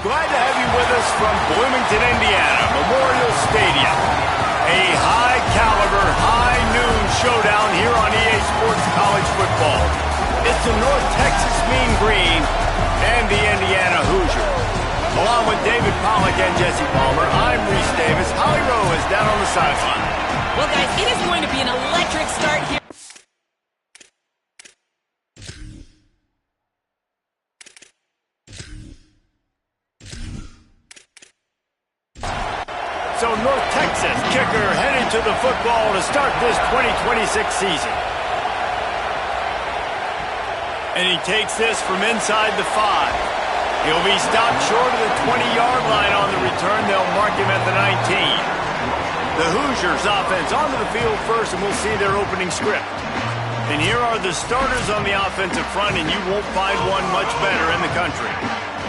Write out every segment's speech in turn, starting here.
glad to have you with us from Bloomington, Indiana, Memorial Stadium. A high-caliber, high-noon showdown here on EA Sports College Football. It's the North Texas Mean Green and the Indiana Hoosiers. Along with David Pollack and Jesse Palmer, I'm Reese Davis. Holly Rowe is down on the sideline. Well, guys, it is going to be an electric start here. So North Texas kicker headed to the football to start this 2026 season. And he takes this from inside the 5. He'll be stopped short of the 20-yard line on the return. They'll mark him at the 19. The Hoosiers offense onto the field first, and we'll see their opening script. And here are the starters on the offensive front, and you won't find one much better in the country.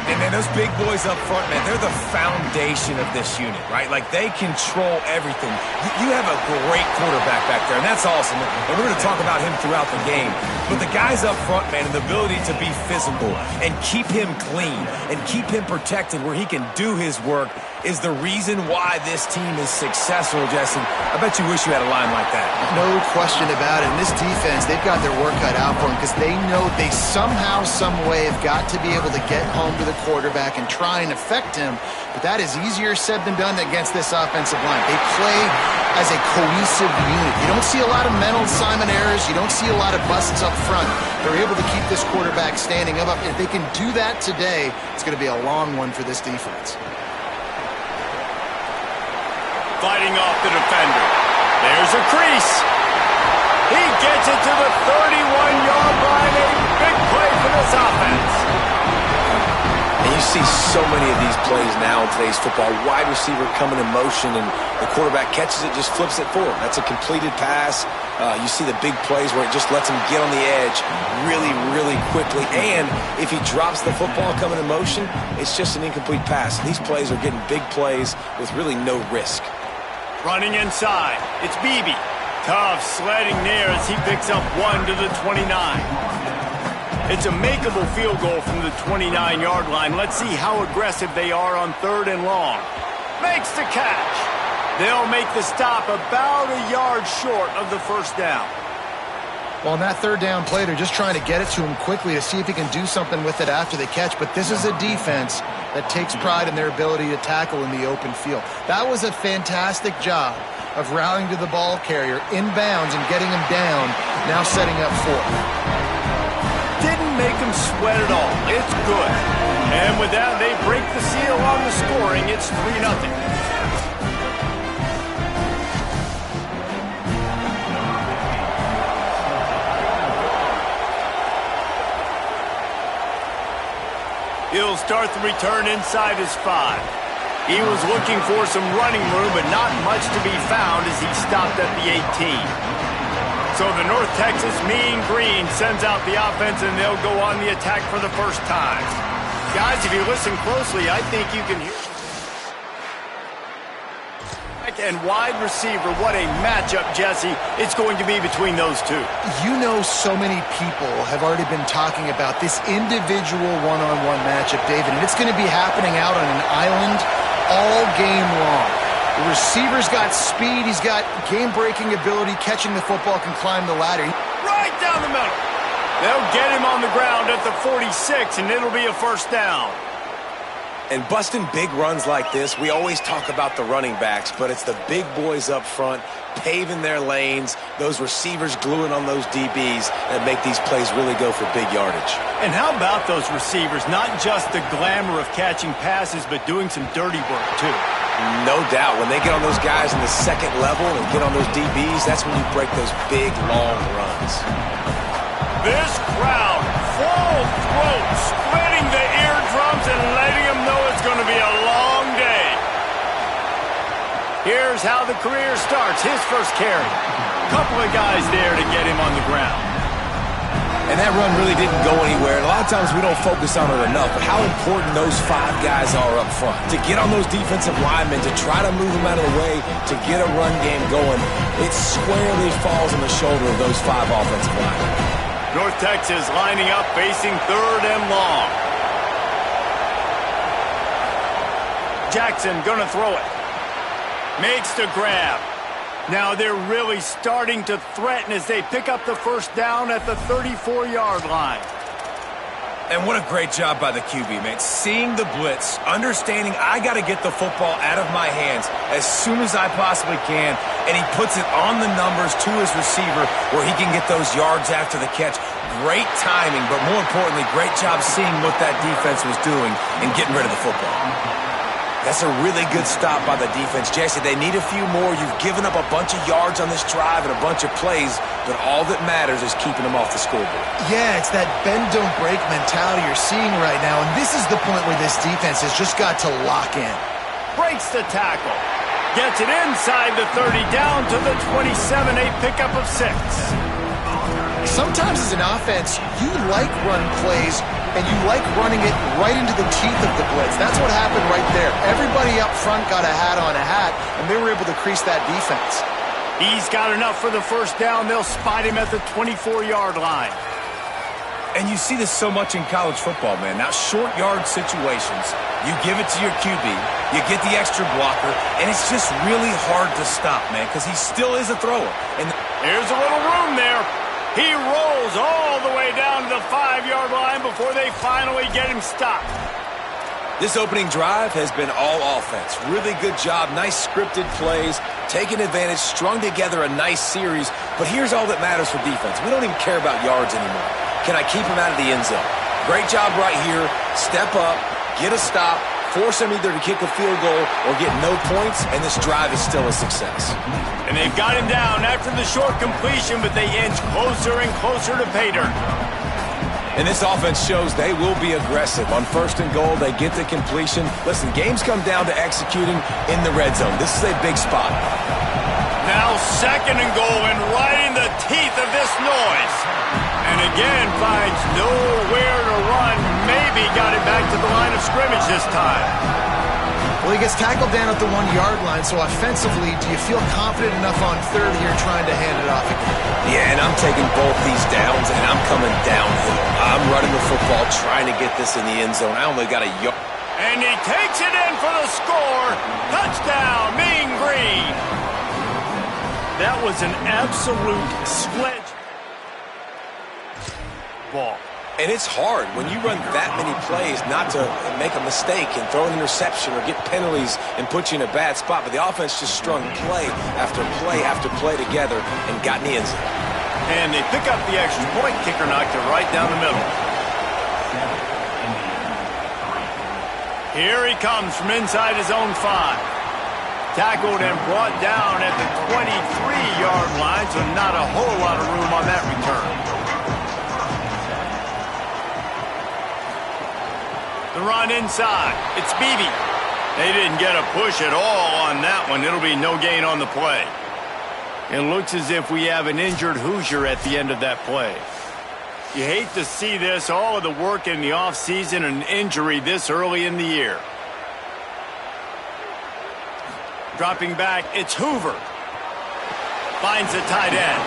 And, man, those big boys up front, man, they're the foundation of this unit, right? Like, they control everything. You have a great quarterback back there, and that's awesome. And we're going to talk about him throughout the game. But the guys up front, man, and the ability to be physical and keep him clean and keep him protected where he can do his work is the reason why this team is successful, Jesse. I bet you wish you had a line like that. No question about it. And this defense, they've got their work cut out for them because they know they somehow, some way have got to be able to get home to the quarterback and try and affect him. But that is easier said than done against this offensive line. They play as a cohesive unit. You don't see a lot of mental Simon errors. You don't see a lot of busts up front. They're able to keep this quarterback standing up. If they can do that today, it's going to be a long one for this defense. Fighting off the defender. There's a crease. He gets it to the 31-yard line. A big play for this offense. And you see so many of these plays now in today's football. Wide receiver coming in motion, and the quarterback catches it, just flips it forward. That's a completed pass. You see the big plays where it just lets him get on the edge really, really quickly. And if he drops the football coming in motion, it's just an incomplete pass. These plays are getting big plays with really no risk. Running inside, it's Beebe. Tough sledding there as he picks up 1 to the 29. It's a makeable field goal from the 29-yard line. Let's see how aggressive they are on 3rd and long. Makes the catch. They'll make the stop about a yard short of the first down. Well, on that 3rd down play, they're just trying to get it to him quickly to see if he can do something with it after the catch. But this is a defense that takes pride in their ability to tackle in the open field. That was a fantastic job of rallying to the ball carrier inbounds and getting him down, now setting up 4th. Didn't make him sweat at all. It's good. And with that, they break the seal on the scoring. It's 3-0. He'll start the return inside his 5. He was looking for some running room, but not much to be found as he stopped at the 18. So the North Texas Mean Green sends out the offense, and they'll go on the attack for the first time. Guys, if you listen closely, I think you can hear. And wide receiver, what a matchup, Jesse, it's going to be between those two. You know, so many people have already been talking about this individual one-on-one matchup, David, and it's going to be happening out on an island all game long. The receiver's got speed, he's got game-breaking ability, catching the football, can climb the ladder. Right down the middle. They'll get him on the ground at the 46, and it'll be a first down. And busting big runs like this, we always talk about the running backs, but it's the big boys up front paving their lanes, those receivers gluing on those DBs that make these plays really go for big yardage. And how about those receivers? Not just the glamour of catching passes, but doing some dirty work, too. No doubt. When they get on those guys in the second level and get on those DBs, that's when you break those big, long runs. This crowd, full throat, splitting the eardrums and letting them know it's going to be a long day. Here's how the career starts. His first carry. Couple of guys there to get him on the ground. And that run really didn't go anywhere. And a lot of times we don't focus on it enough, but how important those 5 guys are up front. To get on those defensive linemen, to try to move them out of the way, to get a run game going, it squarely falls on the shoulder of those 5 offensive linemen. North Texas lining up, facing 3rd and long. Jackson gonna throw it. Makes the grab. Now they're really starting to threaten as they pick up the first down at the 34-yard line. And what a great job by the QB, man. Seeing the blitz, understanding I got to get the football out of my hands as soon as I possibly can, and he puts it on the numbers to his receiver where he can get those yards after the catch. Great timing, but more importantly, great job seeing what that defense was doing and getting rid of the football. That's a really good stop by the defense. Jesse, they need a few more. You've given up a bunch of yards on this drive and a bunch of plays, but all that matters is keeping them off the scoreboard. Yeah, it's that bend, don't break mentality you're seeing right now, and this is the point where this defense has just got to lock in. Breaks the tackle. Gets it inside the 30, down to the 27, a pickup of 6. Sometimes as an offense, you like run plays, and you like running it right into the teeth of the blitz. That's what happened right there. Everybody up front got a hat on a hat, and they were able to crease that defense. He's got enough for the first down. They'll spot him at the 24-yard line. And you see this so much in college football, man. Now, short yard situations, you give it to your QB, you get the extra blocker, and it's just really hard to stop, man, because he still is a thrower. And here's a little room there. He rolls all the way down to the 5-yard line before they finally get him stopped. This opening drive has been all offense. Really good job, nice scripted plays, taking advantage, strung together a nice series. But here's all that matters for defense. We don't even care about yards anymore. Can I keep him out of the end zone? Great job right here. Step up, get a stop, force him either to kick a field goal or get no points, and this drive is still a success. And they've got him down after the short completion, but they inch closer and closer to pay dirt. And this offense shows they will be aggressive. On 1st and goal, they get the completion. Listen, games come down to executing in the red zone. This is a big spot. Now 2nd and goal, and right in the teeth of this noise. And again finds nowhere to run. Maybe got it back to the line of scrimmage this time. Well, he gets tackled down at the 1-yard line, so offensively, do you feel confident enough on 3rd here trying to hand it off again? Yeah, and I'm taking both these downs, and I'm coming downhill. I'm running the football, trying to get this in the end zone. I only got a yard. And he takes it in for the score. Touchdown, Mean Green. That was an absolute sledge ball. And it's hard when you run that many plays not to make a mistake and throw an interception or get penalties and put you in a bad spot. But the offense just strung play after play after play together and got in the end zone. And they pick up the extra point. Kicker knocked it right down the middle. Here he comes from inside his own 5. Tackled and brought down at the 23-yard line, so not a whole lot of room on that return. The run inside. It's Beebe. They didn't get a push at all on that one. It'll be no gain on the play. It looks as if we have an injured Hoosier at the end of that play. You hate to see this, all of the work in the offseason and injury this early in the year. Dropping back, it's Hoover. Finds the tight end.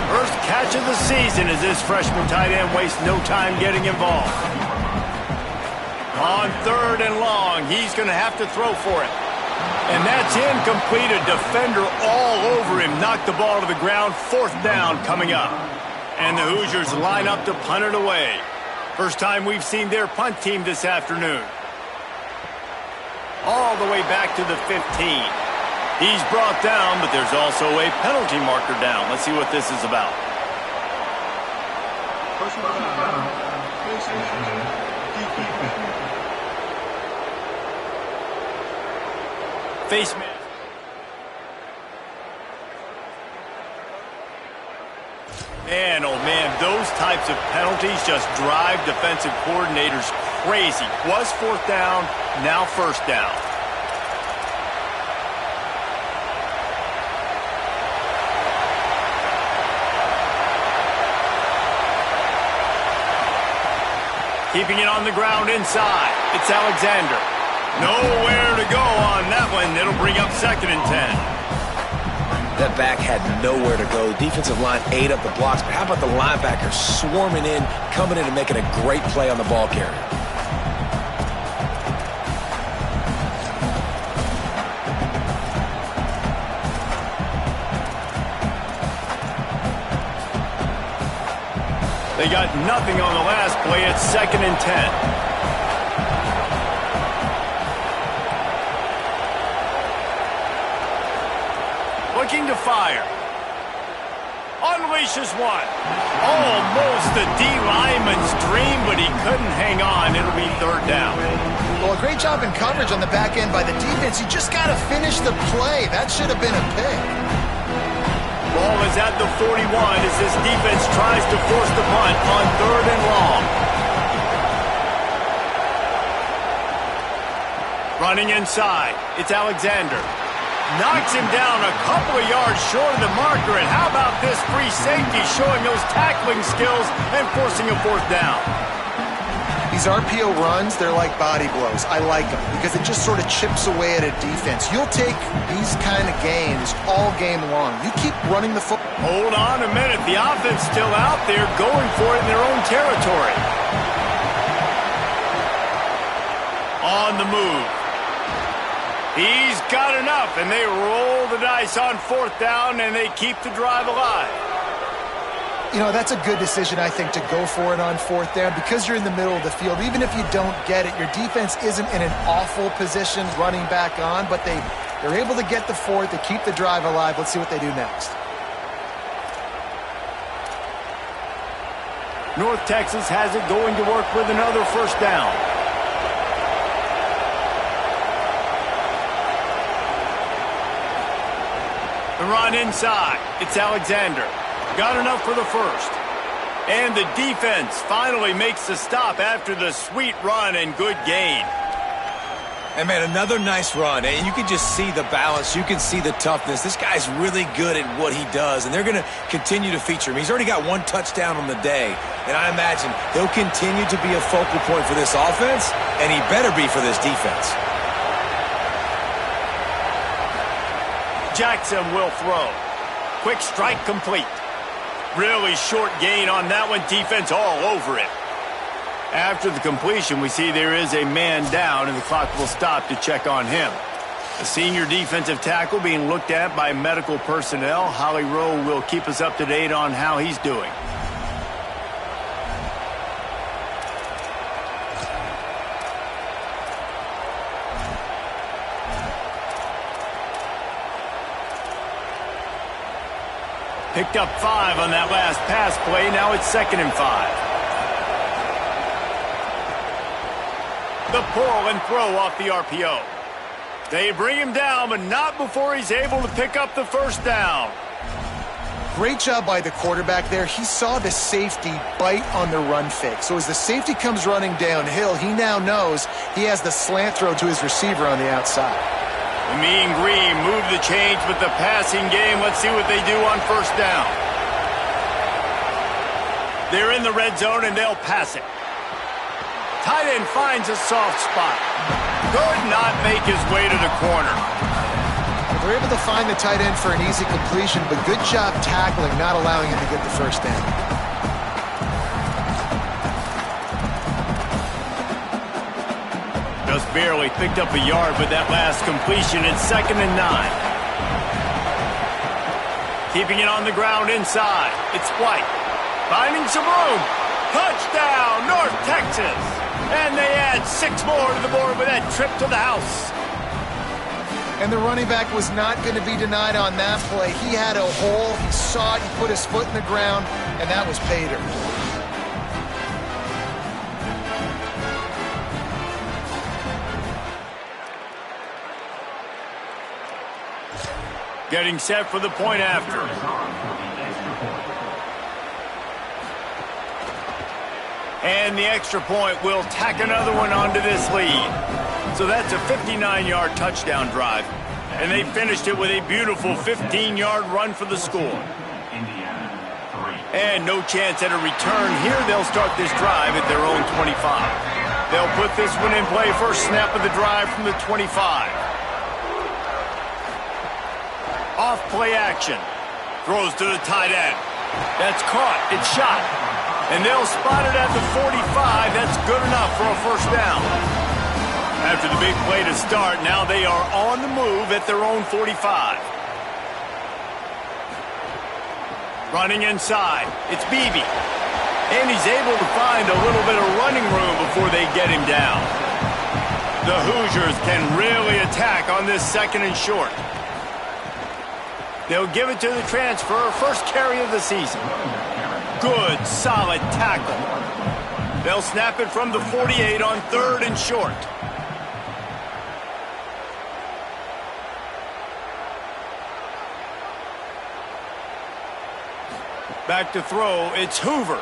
First catch of the season as this freshman tight end wastes no time getting involved. On 3rd and long, he's going to have to throw for it. And that's incomplete. A defender all over him. Knocked the ball to the ground. 4th down coming up. And the Hoosiers line up to punt it away. First time we've seen their punt team this afternoon. All the way back to the 15. He's brought down, but there's also a penalty marker down. Let's see what this is about. Face mask. Man, oh man, those types of penalties just drive defensive coordinators crazy. Was 4th down, now 1st down. Keeping it on the ground inside. It's Alexander. Nowhere to go on that one. It'll bring up 2nd and 10. That back had nowhere to go. Defensive line ate up the blocks, but how about the linebacker swarming in, coming in and making a great play on the ball carrier? They got nothing on the last play. It's 2nd and 10. Looking to fire. Unleashes one. Almost a D-lineman's dream, but he couldn't hang on. It'll be 3rd down. Well, a great job in coverage on the back end by the defense. You just got to finish the play. That should have been a pick. Ball is at the 41 as this defense tries to force the punt on 3rd and long. Running inside. It's Alexander. Knocks him down a couple of yards short of the marker. And how about this free safety showing those tackling skills and forcing a 4th down? These RPO runs, they're like body blows. I like them because it just sort of chips away at a defense. You'll take these kind of games all game long. You keep running the football. Hold on a minute. The offense still out there going for it in their own territory. On the move. He's got enough, and they roll the dice on 4th down, and they keep the drive alive. You know, that's a good decision, I think, to go for it on 4th down because you're in the middle of the field. Even if you don't get it, your defense isn't in an awful position running back on, but they're able to get the 4th, to keep the drive alive. Let's see what they do next. North Texas has it going to work with another 1st down. The run inside. It's Alexander. Got enough for the 1st. And the defense finally makes the stop after the sweet run and good gain. And, man, another nice run. And you can just see the balance. You can see the toughness. This guy's really good at what he does, and they're going to continue to feature him. He's already got 1 touchdown on the day, and I imagine he'll continue to be a focal point for this offense, and he better be for this defense. Jackson will throw. Quick strike complete. Really short gain on that one. Defense all over it. After the completion, we see there is a man down, and the clock will stop to check on him. A senior defensive tackle being looked at by medical personnel. Holly Rowe will keep us up to date on how he's doing. Picked up 5 on that last pass play. Now it's 2nd and 5. The pull and throw off the RPO. They bring him down, but not before he's able to pick up the 1st down. Great job by the quarterback there. He saw the safety bite on the run fake. So as the safety comes running downhill, he now knows he has the slant throw to his receiver on the outside. The Mean Green moved the change with the passing game. Let's see what they do on 1st down. They're in the red zone, and they'll pass it. Tight end finds a soft spot. Could not make his way to the corner. They're able to find the tight end for an easy completion, but good job tackling, not allowing him to get the 1st down. Just barely picked up a yard with that last completion. It's 2nd and 9. Keeping it on the ground inside. It's White. Finding some room. Touchdown, North Texas. And they add 6 more to the board with that trip to the house. And the running back was not going to be denied on that play. He had a hole. He saw it. He put his foot in the ground, and that was pay dirt. Getting set for the point after. And the extra point will tack another one onto this lead. So that's a 59-yard touchdown drive. And they finished it with a beautiful 15-yard run for the score. And no chance at a return here. They'll start this drive at their own 25. They'll put this one in play. First snap of the drive from the 25. Off play action. Throws to the tight end. That's caught. It's shot. And they'll spot it at the 45. That's good enough for a 1st down. After the big play to start, now they are on the move at their own 45. Running inside. It's Beebe. And he's able to find a little bit of running room before they get him down. The Hoosiers can really attack on this 2nd and short. They'll give it to the transfer, first carry of the season. Good, solid tackle. They'll snap it from the 48 on 3rd and short. Back to throw, it's Hoover.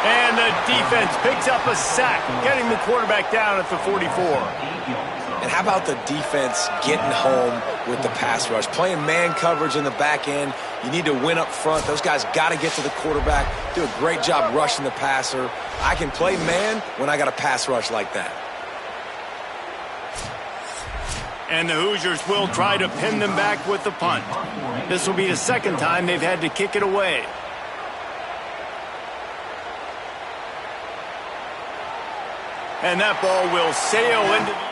And the defense picks up a sack, getting the quarterback down at the 44. And how about the defense getting home with the pass rush? Playing man coverage in the back end. You need to win up front. Those guys got to get to the quarterback, do a great job rushing the passer. I can play man when I got a pass rush like that. And the Hoosiers will try to pin them back with the punt. This will be the 2nd time they've had to kick it away. And that ball will sail into the...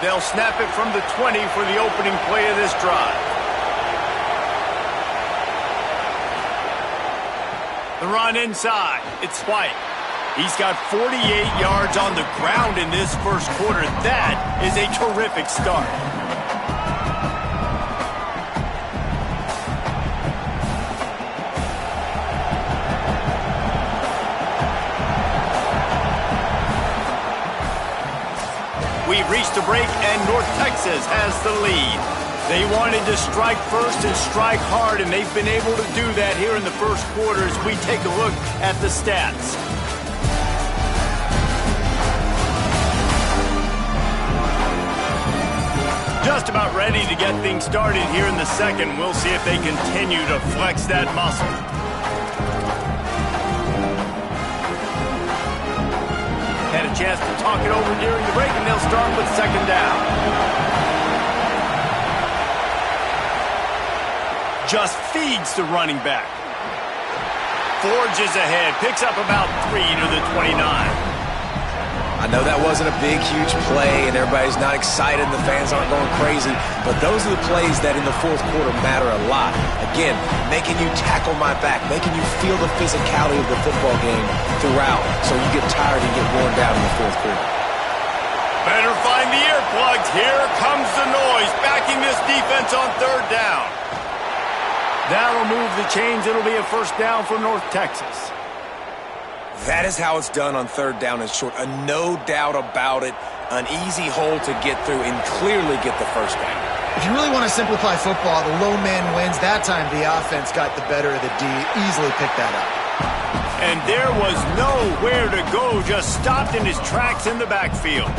They'll snap it from the 20 for the opening play of this drive. The run inside. It's White. He's got 48 yards on the ground in this first quarter. That is a terrific start. We've reached a break, and North Texas has the lead. They wanted to strike first and strike hard, and they've been able to do that here in the first quarter as we take a look at the stats. Just about ready to get things started here in the second. We'll see if they continue to flex that muscle. Had a chance to talk it over during the break, and they'll start with 2nd down. Just feeds the running back. Forges ahead, picks up about 3 to the 29. I know that wasn't a big, huge play, and everybody's not excited, and the fans aren't going crazy, but those are the plays that in the fourth quarter matter a lot. Again, making you tackle my back, making you feel the physicality of the football game throughout, so you get tired and get worn down in the fourth quarter. Better find the earplugs. Here comes the noise, backing this defense on 3rd down. That'll move the chains. It'll be a first down for North Texas. That is how it's done on 3rd down and short. No doubt about it. An easy hole to get through and clearly get the first down. If you really want to simplify football, the low man wins. That time the offense got the better of the D. Easily picked that up. And there was nowhere to go. Just stopped in his tracks in the backfield.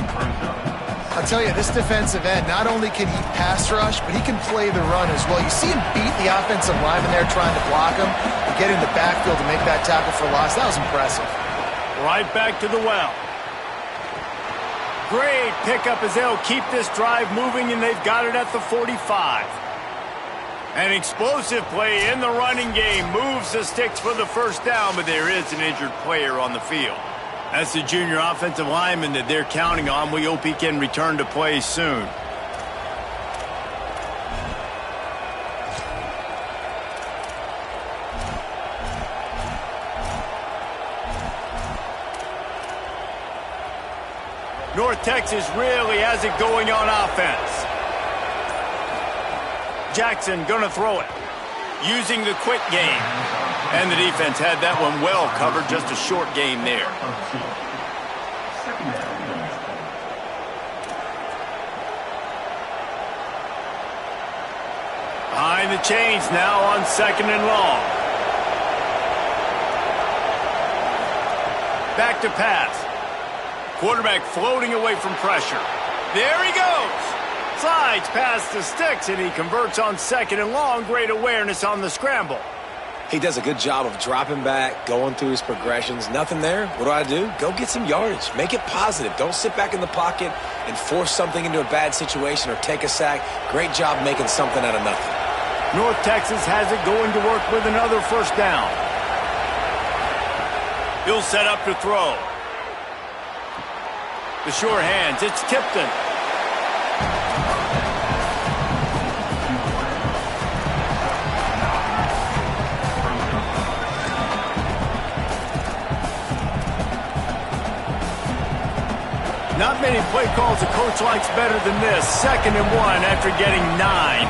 I'll tell you, this defensive end, not only can he pass rush, but he can play the run as well. You see him beat the offensive lineman there trying to block him and get in the backfield to make that tackle for loss. That was impressive. Right back to the well. Great pickup as they'll keep this drive moving, and they've got it at the 45. An explosive play in the running game. Moves the sticks for the first down, but there is an injured player on the field. That's the junior offensive lineman that they're counting on. We hope he can return to play soon. North Texas really has it going on offense. Jackson gonna throw it, using the quick game. And the defense had that one well covered, just a short game there. Behind the chains now on 2nd and long. Back to pass. Quarterback floating away from pressure. There he goes. Slides past the sticks, and he converts on 2nd and long. Great awareness on the scramble. He does a good job of dropping back, going through his progressions. Nothing there. What do? Go get some yardage. Make it positive. Don't sit back in the pocket and force something into a bad situation or take a sack. Great job making something out of nothing. North Texas has it going to work with another first down. He'll set up to throw. The sure hands. It's Tipton. Not many play calls a coach likes better than this. 2nd and 1 after getting 9.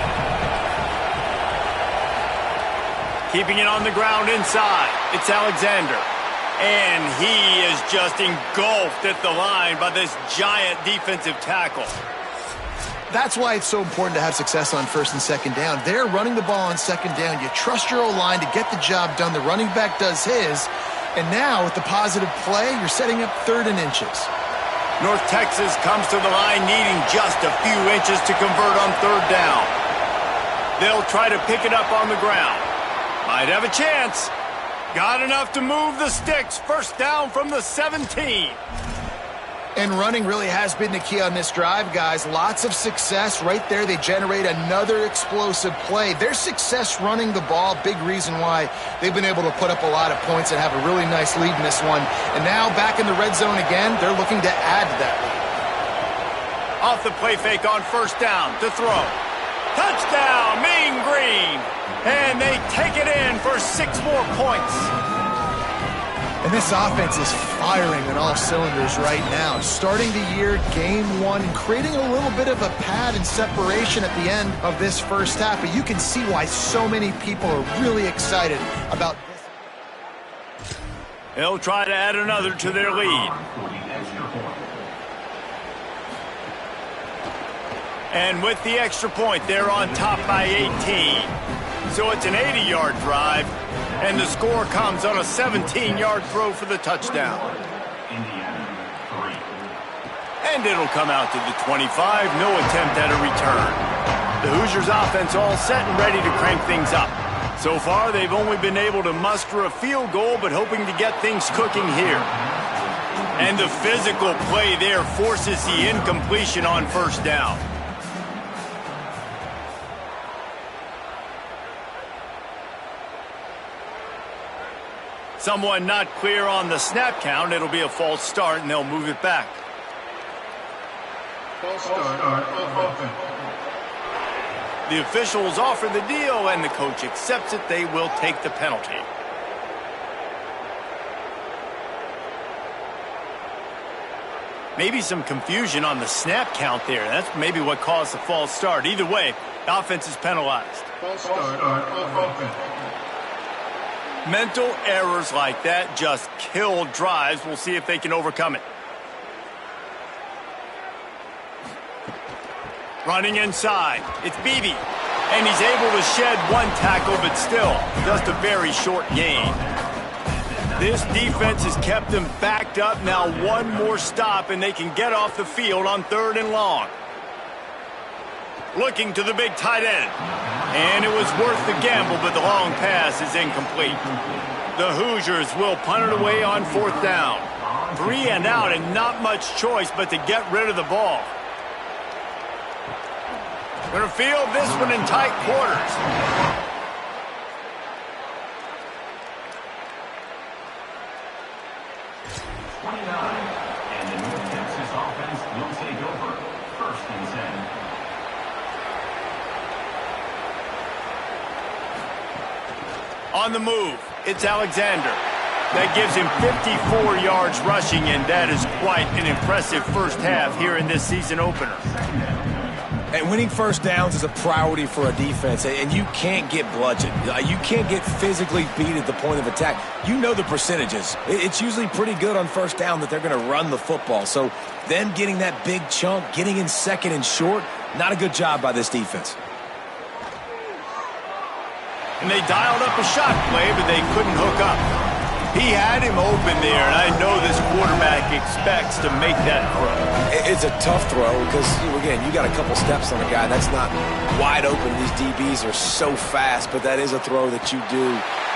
Keeping it on the ground inside. It's Alexander. And he is just engulfed at the line by this giant defensive tackle. That's why it's so important to have success on 1st and 2nd down. They're running the ball on 2nd down. You trust your O-line to get the job done. The running back does his. And now with the positive play, you're setting up 3rd and inches. North Texas comes to the line needing just a few inches to convert on 3rd down. They'll try to pick it up on the ground. Might have a chance. Got enough to move the sticks. 1st down from the 17. And running really has been the key on this drive, guys. Lots of success right there. They generate another explosive play. Their success running the ball, big reason why they've been able to put up a lot of points and have a really nice lead in this one. And now back in the red zone again, they're looking to add to that lead. Off the play fake on 1st down to throw. Touchdown, Mean Green. And they take it in for 6 more points. And this offense is firing on all cylinders right now. Starting the year, game 1, and creating a little bit of a pad and separation at the end of this first half. But you can see why so many people are really excited about this. They'll try to add another to their lead. And with the extra point, they're on top by 18. So it's an 80-yard drive, and the score comes on a 17-yard throw for the touchdown. And it'll come out to the 25, no attempt at a return. The Hoosiers offense all set and ready to crank things up. So far, they've only been able to muster a field goal, but hoping to get things cooking here. And the physical play there forces the incompletion on 1st down. Someone not clear on the snap count. It'll be a false start, and they'll move it back. False start, offense. The officials offer the deal, and the coach accepts it. They will take the penalty. Maybe some confusion on the snap count there. That's maybe what caused the false start. Either way, the offense is penalized. False start, offense. Mental errors like that just kill drives. We'll see if they can overcome it. Running inside. It's Beebe. And he's able to shed 1 tackle, but still just a very short gain. This defense has kept them backed up. Now 1 more stop, and they can get off the field on 3rd and long. Looking to the big tight end. And it was worth the gamble, but the long pass is incomplete. The Hoosiers will punt it away on 4th down. 3 and out, and not much choice but to get rid of the ball. Going to field this one in tight quarters. And the North Texas offense will take over. 1st and 10. On the move, it's Alexander. That gives him 54 yards rushing, and that is quite an impressive first half here in this season opener. And winning 1st downs is a priority for a defense, and you can't get bludgeoned. You can't get physically beat at the point of attack. You know the percentages. It's usually pretty good on 1st down that they're going to run the football. So them getting that big chunk, getting in 2nd and short, not a good job by this defense. And they dialed up a shot play, but they couldn't hook up. He had him open there, and I know this quarterback expects to make that throw. It's a tough throw because, again, you got a couple steps on a guy. That's not wide open. These DBs are so fast, but that is a throw that you do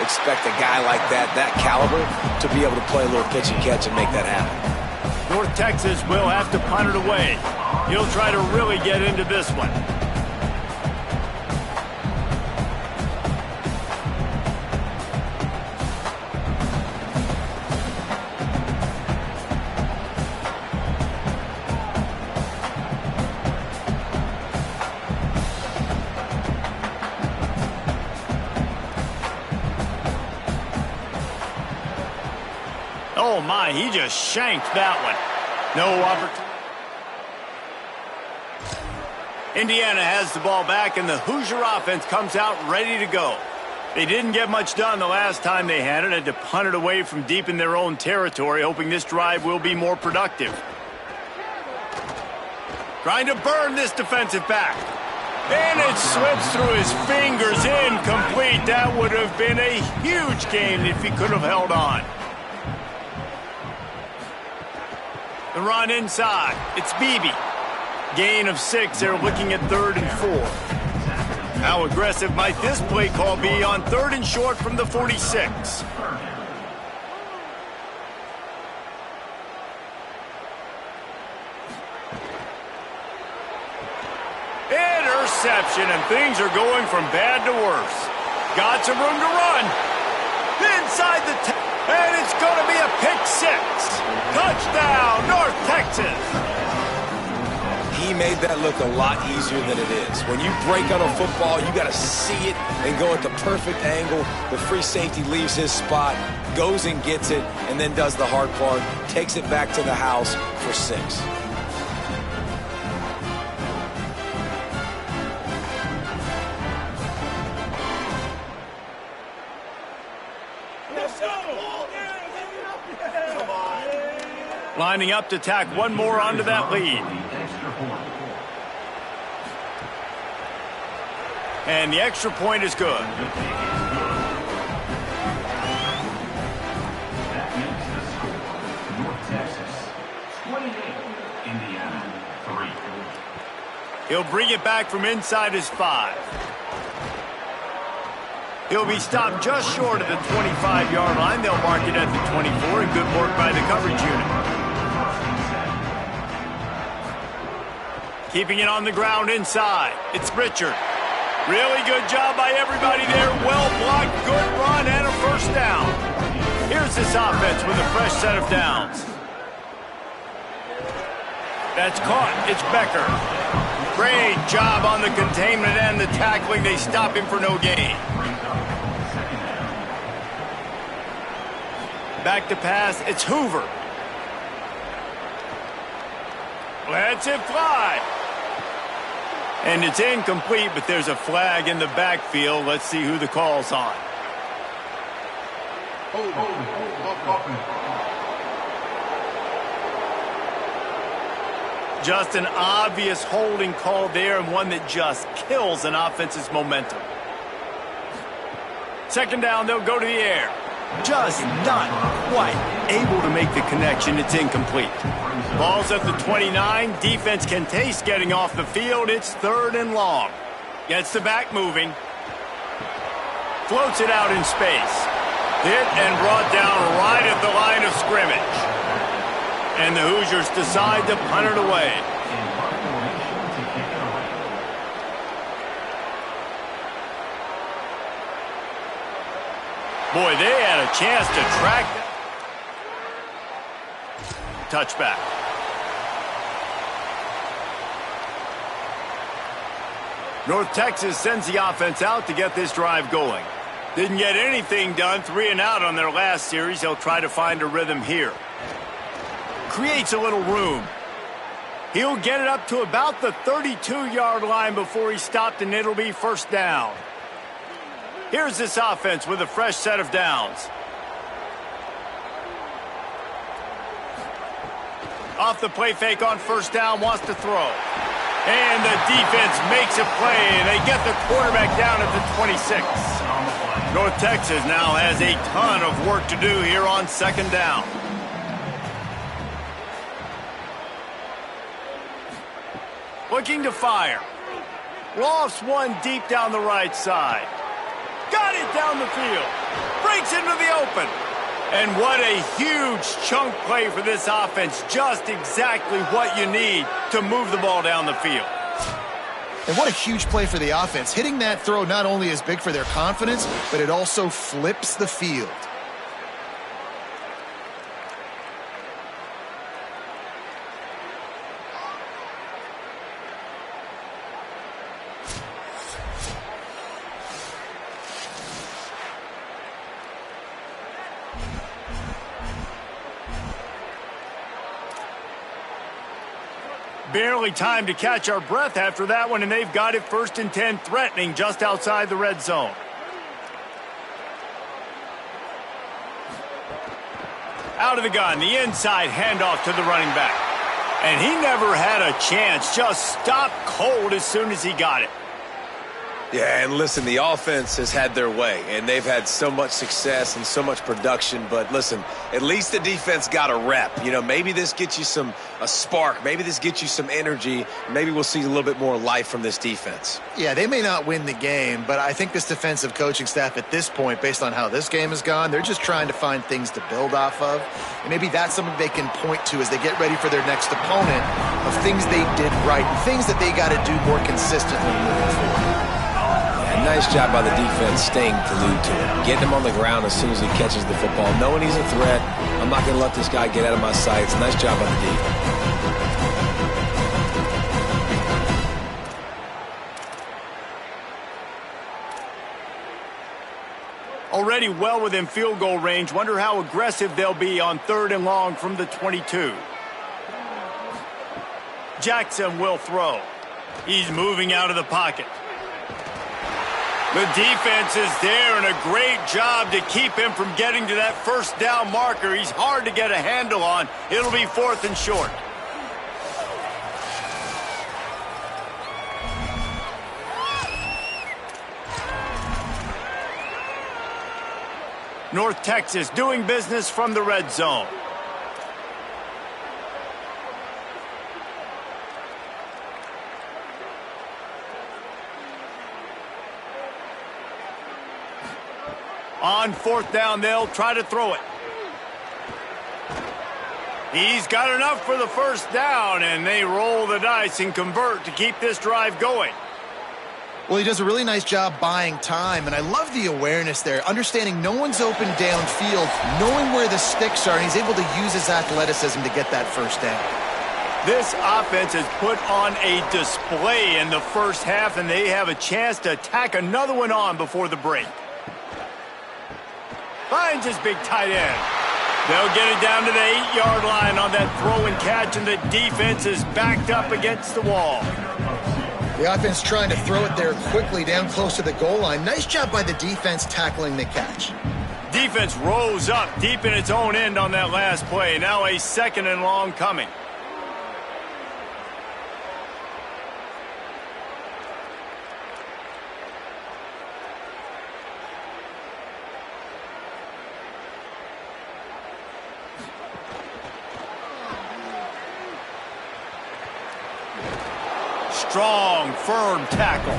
expect a guy like that caliber, to be able to play a little pitch and catch and make that happen. North Texas will have to punt it away. He'll try to really get into this one. Oh, my, he just shanked that one. No opportunity. Indiana has the ball back, and the Hoosier offense comes out ready to go. They didn't get much done the last time they had it. Had to punt it away from deep in their own territory, hoping this drive will be more productive. Trying to burn this defensive back. And it slips through his fingers, incomplete. That would have been a huge gain if he could have held on. The run inside. It's Beebe. Gain of 6. They're looking at 3rd and 4. How aggressive might this play call be on 3rd and short from the 46? Interception, and things are going from bad to worse. Got some room to run. Inside the 10. And it's going to be a pick 6. Touchdown, North Texas. He made that look a lot easier than it is. When you break on a football, you got to see it and go at the perfect angle. The free safety leaves his spot, goes and gets it, and then does the hard part, takes it back to the house for 6. Lining up to tack one more onto that lead. And the extra point is good. That makes the score North Texas 28, Indiana 3. He'll bring it back from inside his 5. He'll be stopped just short of the 25-yard line. They'll mark it at the 24, and good work by the coverage unit. Keeping it on the ground inside. It's Richard. Really good job by everybody there. Well blocked, good run, and a first down. Here's this offense with a fresh set of downs. That's caught. It's Becker. Great job on the containment and the tackling. They stop him for no gain. Back to pass. It's Hoover. Lets it fly. And it's incomplete, but there's a flag in the backfield. Let's see who the call's on. Just an obvious holding call there, and one that just kills an offense's momentum. 2nd down, they'll go to the air. Just not quite able to make the connection. It's incomplete. Ball's at the 29. Defense can taste getting off the field. It's 3rd and long. Gets the back moving. Floats it out in space. Hit and brought down right at the line of scrimmage. And the Hoosiers decide to punt it away. Boy, they had a chance to track that. Touchback. North Texas sends the offense out to get this drive going. Didn't get anything done, 3 and out on their last series. They'll try to find a rhythm here. Creates a little room. He'll get it up to about the 32-yard line before he's stopped, and it'll be 1st down. Here's this offense with a fresh set of downs. Off the play fake on 1st down, wants to throw. And the defense makes a play, and they get the quarterback down at the 26. North Texas now has a ton of work to do here on second down. Looking to fire. Lofts one deep down the right side. Got it down the field. Breaks into the open. And what a huge chunk play for this offense. Just exactly what you need to move the ball down the field. And what a huge play for the offense. Hitting that throw not only is big for their confidence, but it also flips the field. Barely time to catch our breath after that one, and they've got it 1st and 10, threatening just outside the red zone. Out of the gun, the inside handoff to the running back. And he never had a chance, just stopped cold as soon as he got it. Yeah, and listen, the offense has had their way, and they've had so much success and so much production. But listen, at least the defense got a rep. You know, maybe this gets you a spark. Maybe this gets you some energy. Maybe we'll see a little bit more life from this defense. Yeah, they may not win the game, but I think this defensive coaching staff at this point, based on how this game has gone, they're just trying to find things to build off of. And maybe that's something they can point to as they get ready for their next opponent of things they did right, things that they got to do more consistently moving forward. Nice job by the defense staying glued to him, getting him on the ground as soon as he catches the football, knowing he's a threat. I'm not going to let this guy get out of my sights. Nice job by the defense. Already well within field goal range. Wonder how aggressive they'll be on 3rd and long from the 22. Jackson will throw. He's moving out of the pocket. The defense is there, and a great job to keep him from getting to that 1st down marker. He's hard to get a handle on. It'll be 4th and short. North Texas doing business from the red zone. On 4th down, they'll try to throw it. He's got enough for the 1st down, and they roll the dice and convert to keep this drive going. Well, he does a really nice job buying time, and I love the awareness there, understanding no one's open downfield, knowing where the sticks are, and he's able to use his athleticism to get that 1st down. This offense has put on a display in the 1st half, and they have a chance to tack another one on before the break. Finds his big tight end. They'll get it down to the 8-yard line on that throw and catch, and the defense is backed up against the wall. The offense trying to throw it there quickly down close to the goal line. Nice job by the defense tackling the catch. Defense rose up deep in its own end on that last play. Now a 2nd and long coming. Strong, firm tackle.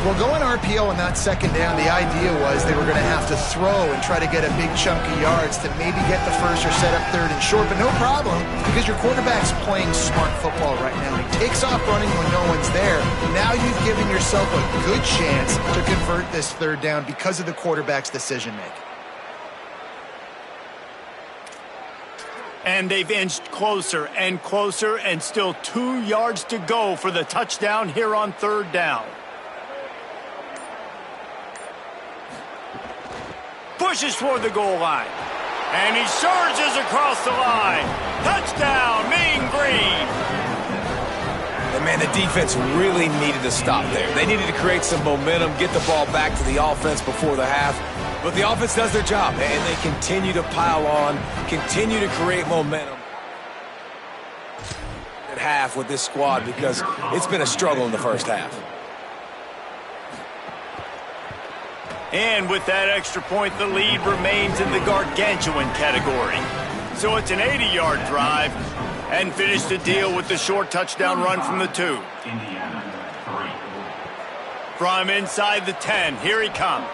Well, going RPO on that 2nd down, the idea was they were going to have to throw and try to get a big chunk of yards to maybe get the 1st or set up 3rd and short, but no problem because your quarterback's playing smart football right now. He takes off running when no one's there. Now you've given yourself a good chance to convert this 3rd down because of the quarterback's decision-making. And they've inched closer and closer, and still 2 yards to go for the touchdown here on 3rd down. Pushes toward the goal line. And he surges across the line. Touchdown, Mean Green. And man, the defense really needed to stop there. They needed to create some momentum, get the ball back to the offense before the half. But the offense does their job, and they continue to pile on, continue to create momentum at half with this squad because it's been a struggle in the 1st half. And with that extra point, the lead remains in the gargantuan category. So it's an 80-yard drive, and finish the deal with the short touchdown run from the 2. Indiana, 3. From inside the 10, here he comes.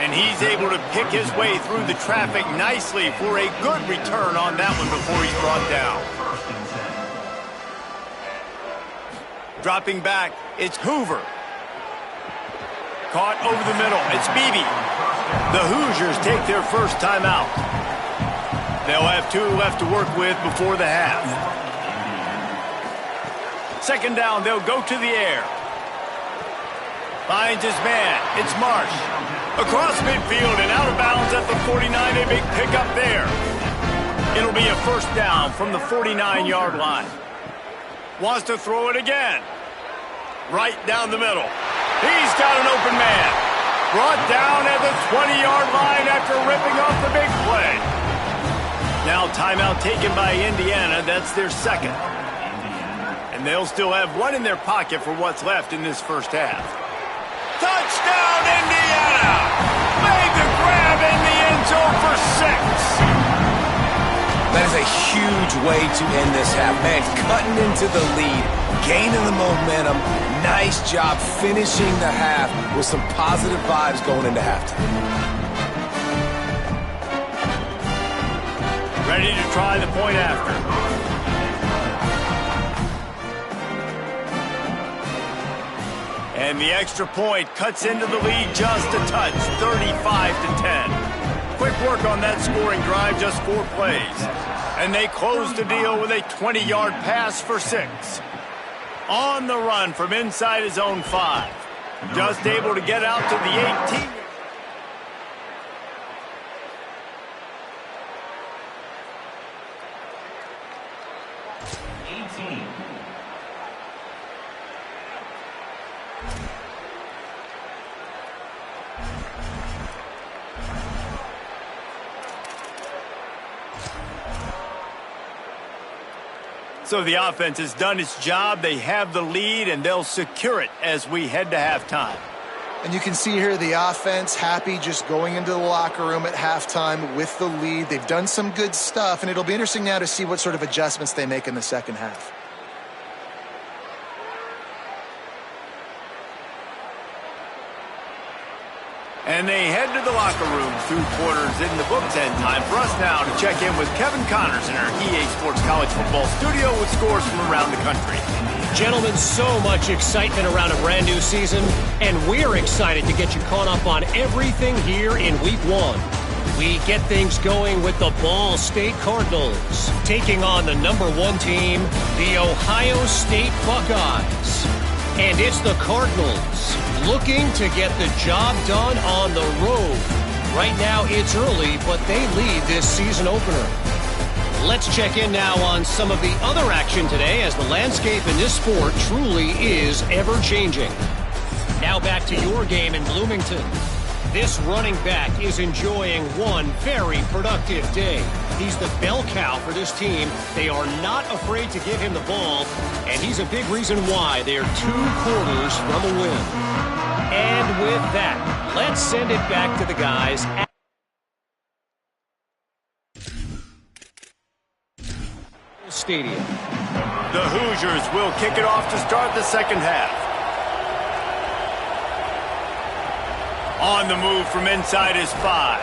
And he's able to pick his way through the traffic nicely for a good return on that one before he's brought down. First and 10. Dropping back, it's Hoover. Caught over the middle, it's Beebe. The Hoosiers take their first time out. They'll have 2 left to work with before the half. Second down, they'll go to the air. Finds his man, it's Marsh. Across midfield and out of bounds at the 49, a big pickup there. It'll be a first down from the 49-yard line. Wants to throw it again. Right down the middle. He's got an open man. Brought down at the 20-yard line after ripping off the big play. Now timeout taken by Indiana. That's their second. And they'll still have 1 in their pocket for what's left in this first half. Touchdown, Indiana! Made the grab in the end zone for 6. That is a huge way to end this half. Man, cutting into the lead, gaining the momentum. Nice job finishing the half with some positive vibes going into halftime. Ready to try the point after. And the extra point cuts into the lead just a touch, 35-10. Quick work on that scoring drive, just 4 plays. And they close the deal with a 20-yard pass for 6. On the run from inside his own 5. Just able to get out to the 18. So the offense has done its job. They have the lead, and they'll secure it as we head to halftime. And you can see here the offense happy just going into the locker room at halftime with the lead. They've done some good stuff, and it'll be interesting now to see what sort of adjustments they make in the second half. And they head to the locker room through quarters in the books, and time for us now to check in with Kevin Connors in our EA Sports College Football studio with scores from around the country. Gentlemen, so much excitement around a brand new season, and we're excited to get you caught up on everything here in Week 1. We get things going with the Ball State Cardinals, taking on the #1 team, the Ohio State Buckeyes. And it's the Cardinals looking to get the job done on the road. Right now it's early, but they lead this season opener. Let's check in now on some of the other action today, as the landscape in this sport truly is ever-changing. Now back to your game in Bloomington. This running back is enjoying one very productive day. He's the bell cow for this team. They are not afraid to give him the ball, and he's a big reason why they're 2 quarters from a win. And with that, let's send it back to the guys at Stadium. The Hoosiers will kick it off to start the second half. On the move from inside his 5.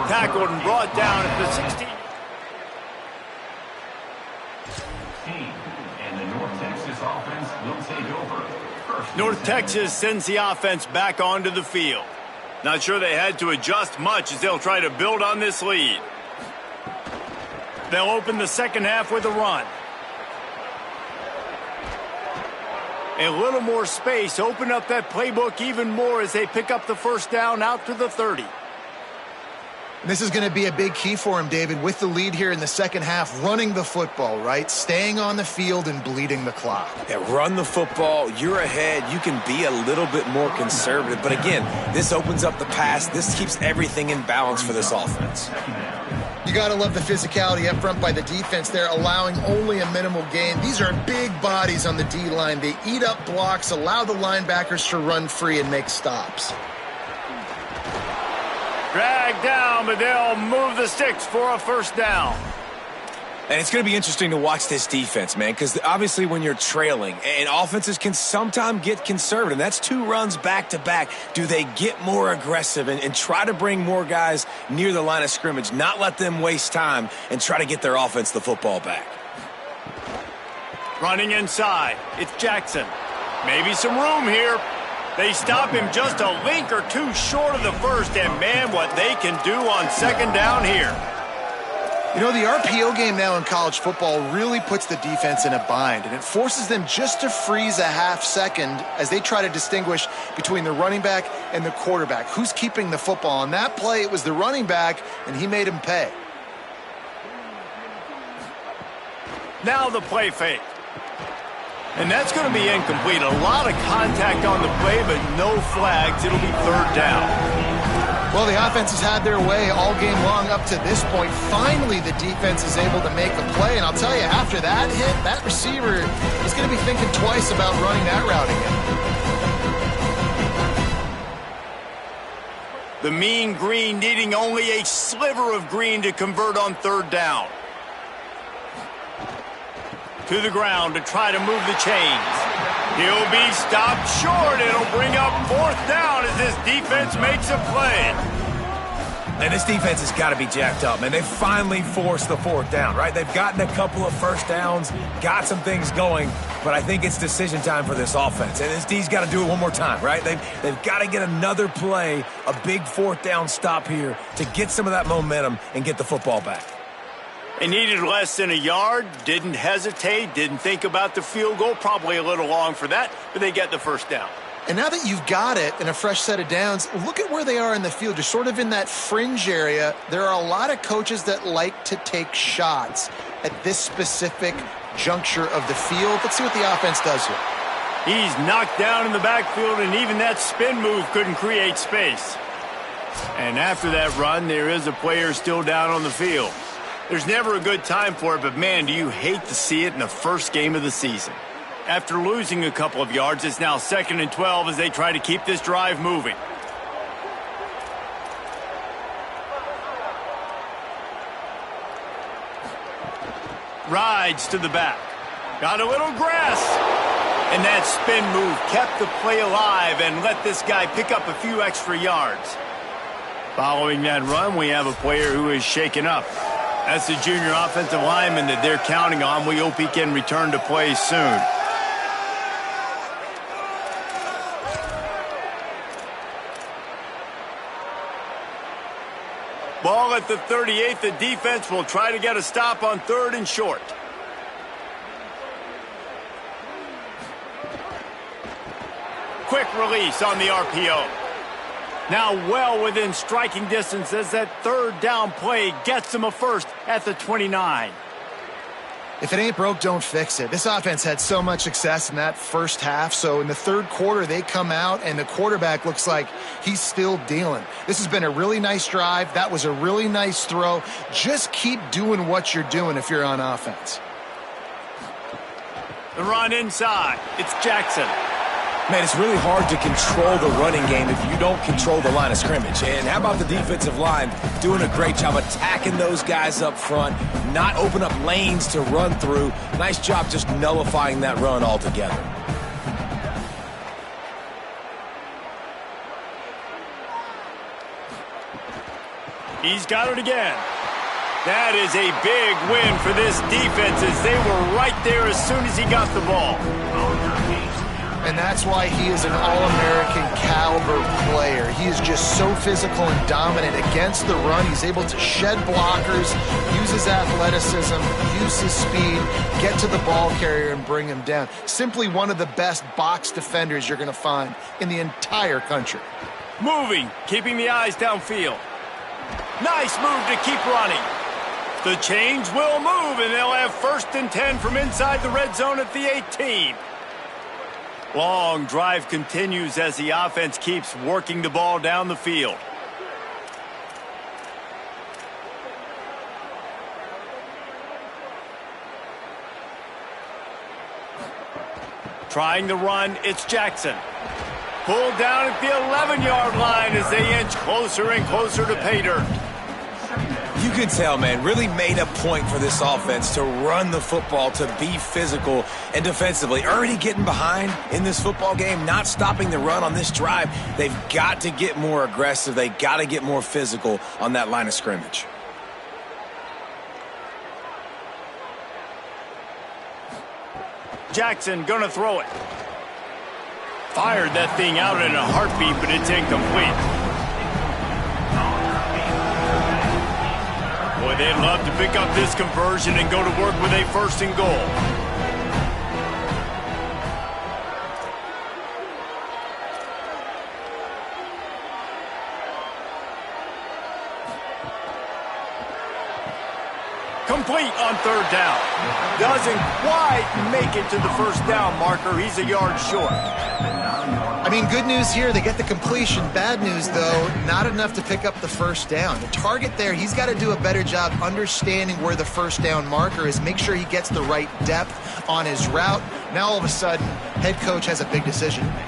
Tackled and brought down at the 16. And the North Texas offense will take over. North Texas sends the offense back onto the field. Not sure they had to adjust much as they'll try to build on this lead. They'll open the second half with a run. A little more space, open up that playbook even more as they pick up the first down out to the 30. This is going to be a big key for him, David, with the lead here in the second half, running the football, right? Staying on the field and bleeding the clock. Yeah, run the football. You're ahead. You can be a little bit more conservative. But again, this opens up the pass. This keeps everything in balance for this offense. You got to love the physicality up front by the defense there, allowing only a minimal gain. These are big bodies on the D-line. They eat up blocks, allow the linebackers to run free and make stops. Drag down, but they'll move the sticks for a first down. And it's going to be interesting to watch this defense, man, because obviously when you're trailing, and offenses can sometimes get conservative. That's 2 runs back-to-back. Do they get more aggressive and try to bring more guys near the line of scrimmage, not let them waste time, and try to get their offense the football back? Running inside, it's Jackson. Maybe some room here. They stop him just a link or 2 short of the first, and man, what they can do on second down here. You know, the RPO game now in college football really puts the defense in a bind, and it forces them just to freeze a half second as they try to distinguish between the running back and the quarterback. Who's keeping the football? On that play, it was the running back, and he made him pay. Now the play fake. And that's going to be incomplete. A lot of contact on the play, but no flags. It'll be third down. Well, the offense has had their way all game long up to this point. Finally, the defense is able to make a play. And I'll tell you, after that hit, that receiver is going to be thinking twice about running that route again. The mean green needing only a sliver of green to convert on third down. To the ground to try to move the chains. He'll be stopped short. It'll bring up fourth down as this defense makes a play. And this defense has got to be jacked up, man. They finally forced the fourth down, right? They've gotten a couple of first downs, got some things going, but I think it's decision time for this offense. And this D's got to do it one more time, right? They've got to get another play, a big fourth down stop here to get some of that momentum and get the football back. They needed less than a yard, didn't hesitate, didn't think about the field goal. Probably a little long for that, but they get the first down. And now that you've got it and a fresh set of downs, look at where they are in the field. You're sort of in that fringe area. There are a lot of coaches that like to take shots at this specific juncture of the field. Let's see what the offense does here. He's knocked down in the backfield, and even that spin move couldn't create space. And after that run, there is a player still down on the field. There's never a good time for it, but man, do you hate to see it in the first game of the season. After losing a couple of yards, it's now 2nd and 12 as they try to keep this drive moving. Rides to the back. Got a little grass. And that spin move kept the play alive and let this guy pick up a few extra yards. Following that run, we have a player who is shaken up. That's the junior offensive lineman that they're counting on. We hope he can return to play soon. Ball at the 38. The defense will try to get a stop on 3rd and short. Quick release on the RPO. Now well within striking distance as that third down play gets them a first at the 29. If it ain't broke, don't fix it. This offense had so much success in that first half, so in the third quarter they come out and the quarterback looks like he's still dealing. This has been a really nice drive. That was a really nice throw. Just keep doing what you're doing if you're on offense. The run inside. It's Jackson. Man, it's really hard to control the running game if you don't control the line of scrimmage. And how about the defensive line doing a great job attacking those guys up front, not open up lanes to run through. Nice job just nullifying that run altogether. He's got it again. That is a big win for this defense as they were right there as soon as he got the ball. And that's why he is an All-American caliber player. He is just so physical and dominant against the run. He's able to shed blockers, use his athleticism, use his speed, get to the ball carrier and bring him down. Simply one of the best box defenders you're going to find in the entire country. Moving, keeping the eyes downfield. Nice move to keep running. The chains will move, and they'll have 1st and 10 from inside the red zone at the 18. Long drive continues as the offense keeps working the ball down the field. Trying the run, it's Jackson. Pulled down at the 11-yard line as they inch closer and closer to pay dirt. You can tell, man, really made a point for this offense to run the football, to be physical and defensively. Already getting behind in this football game, not stopping the run on this drive. They've got to get more aggressive. They got to get more physical on that line of scrimmage. Jackson gonna throw it. Fired that thing out in a heartbeat, but it's incomplete. Boy, they'd love to pick up this conversion and go to work with a 1st and goal. Complete on 3rd down. Doesn't quite make it to the 1st down marker. He's a yard short. I mean, good news here, they get the completion. Bad news, though, not enough to pick up the 1st down. The target there, he's got to do a better job understanding where the 1st down marker is, make sure he gets the right depth on his route. Now, all of a sudden, head coach has a big decision to make.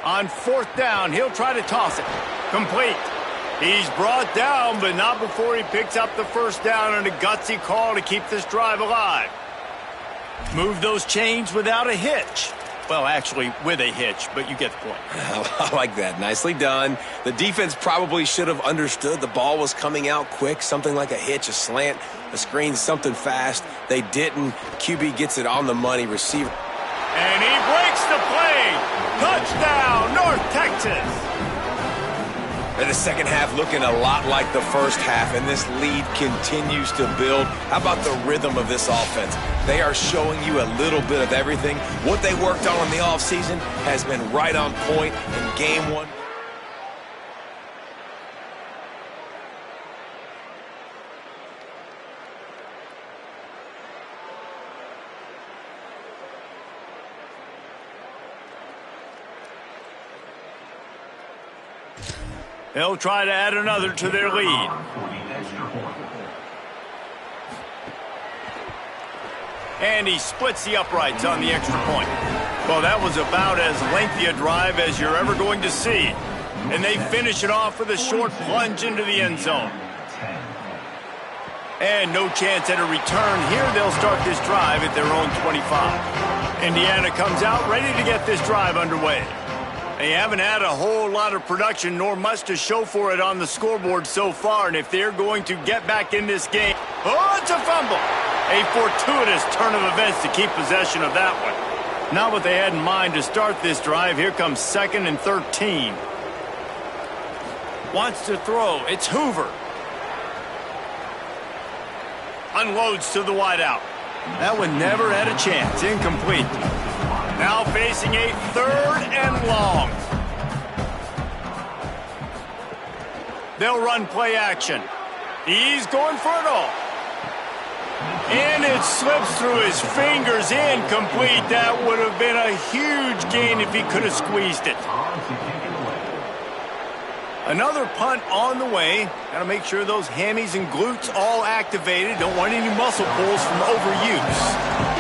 On 4th down, he'll try to toss it. Complete. He's brought down, but not before he picks up the 1st down and a gutsy call to keep this drive alive. Move those chains without a hitch. Well, actually, with a hitch, but you get the point. I like that. Nicely done. The defense probably should have understood the ball was coming out quick, something like a hitch, a slant, a screen, something fast. They didn't. QB gets it on the money, receiver. And he breaks the play. Touchdown, North Texas. And the second half looking a lot like the first half, and this lead continues to build. How about the rhythm of this offense? They are showing you a little bit of everything. What they worked on in the offseason has been right on point in game 1. They'll try to add another to their lead. And he splits the uprights on the extra point. Well, that was about as lengthy a drive as you're ever going to see. And they finish it off with a short plunge into the end zone. And no chance at a return here. They'll start this drive at their own 25. Indiana comes out ready to get this drive underway. They haven't had a whole lot of production nor much to show for it on the scoreboard so far, and if they're going to get back in this game, oh, it's a fumble. A fortuitous turn of events to keep possession of that one. Not what they had in mind to start this drive. Here comes 2nd and 13. Wants to throw. It's Hoover. Unloads to the wideout. That one never had a chance. Incomplete. Now facing a 3rd and long. They'll run play action. He's going for it all. And it slips through his fingers, incomplete. That would have been a huge gain if he could have squeezed it. Another punt on the way. Got to make sure those hammies and glutes all activated. Don't want any muscle pulls from overuse.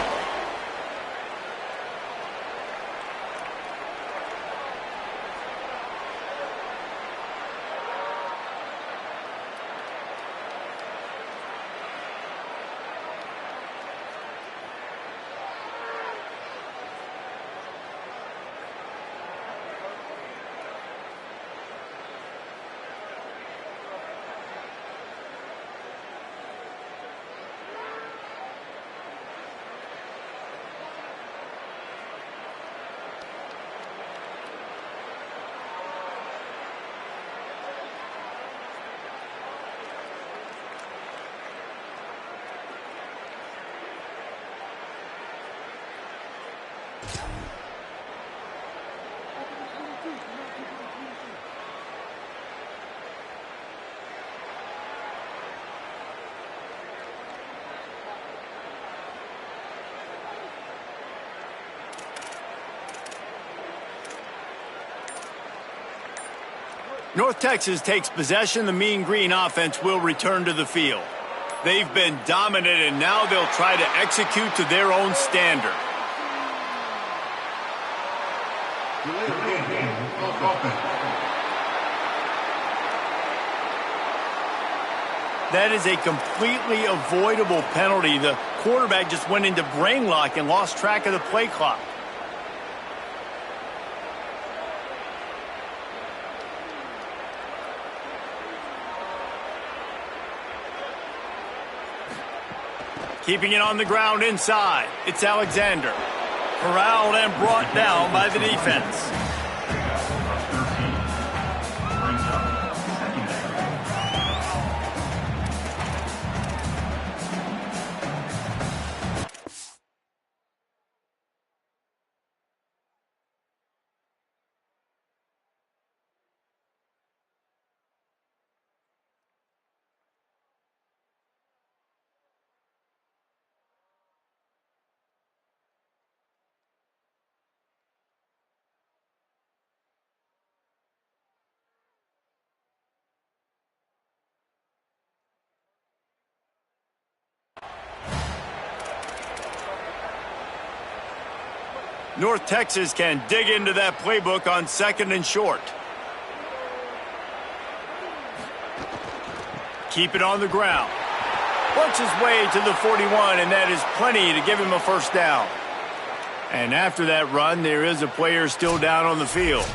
North Texas takes possession. The Mean Green offense will return to the field. They've been dominant, and now they'll try to execute to their own standard. That is a completely avoidable penalty. The quarterback just went into brain lock and lost track of the play clock. Keeping it on the ground inside. It's Alexander. Corralled and brought down by the defense. North Texas can dig into that playbook on 2nd and short. Keep it on the ground. Works his way to the 41, and that is plenty to give him a first down. And after that run, there is a player still down on the field.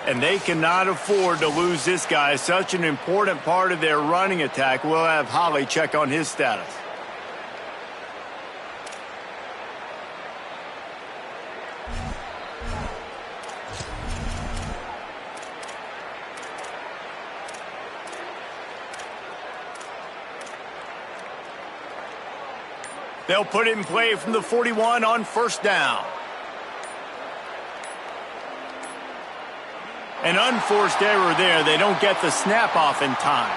And they cannot afford to lose this guy. Such an important part of their running attack. We'll have Holly check on his status. They'll put it in play from the 41 on first down. An unforced error there. They don't get the snap off in time.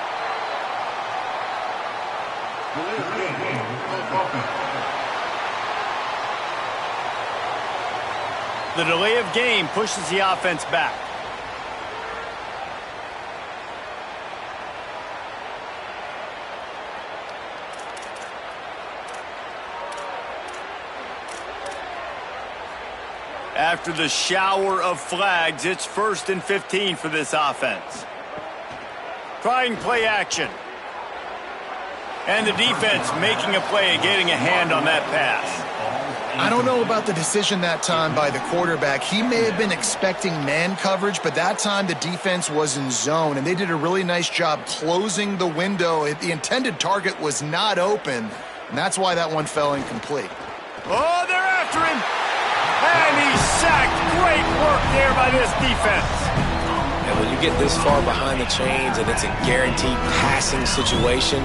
The delay of game pushes the offense back. After the shower of flags, it's 1st and 15 for this offense. Trying play action. And the defense making a play and getting a hand on that pass. I don't know about the decision that time by the quarterback. He may have been expecting man coverage, but that time the defense was in zone, and they did a really nice job closing the window. The intended target was not open, and that's why that one fell incomplete. Oh, they're after him. And he's sacked. Great work there by this defense. And when you get this far behind the chains and it's a guaranteed passing situation,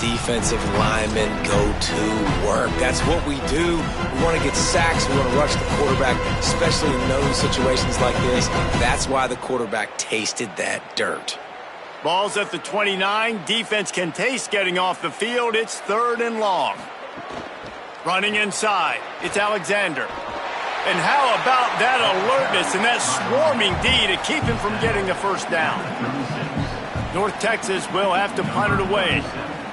defensive linemen go to work. That's what we do. We want to get sacks. We want to rush the quarterback, especially in those situations like this. That's why the quarterback tasted that dirt. Ball's at the 29. Defense can taste getting off the field. It's 3rd and long. Running inside. It's Alexander. And how about that alertness and that swarming D to keep him from getting the first down? North Texas will have to punt it away.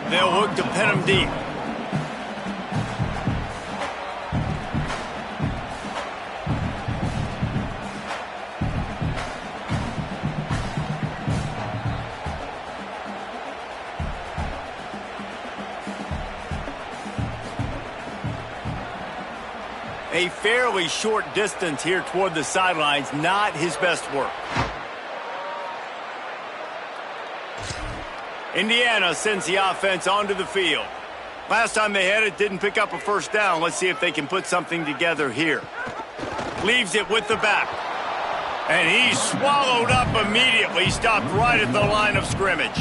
They'll look to pin him deep. A fairly short distance here toward the sidelines, not his best work. Indiana sends the offense onto the field. Last time they had it, didn't pick up a first down. Let's see if they can put something together here. Leaves it with the back. And he's swallowed up immediately, stopped right at the line of scrimmage.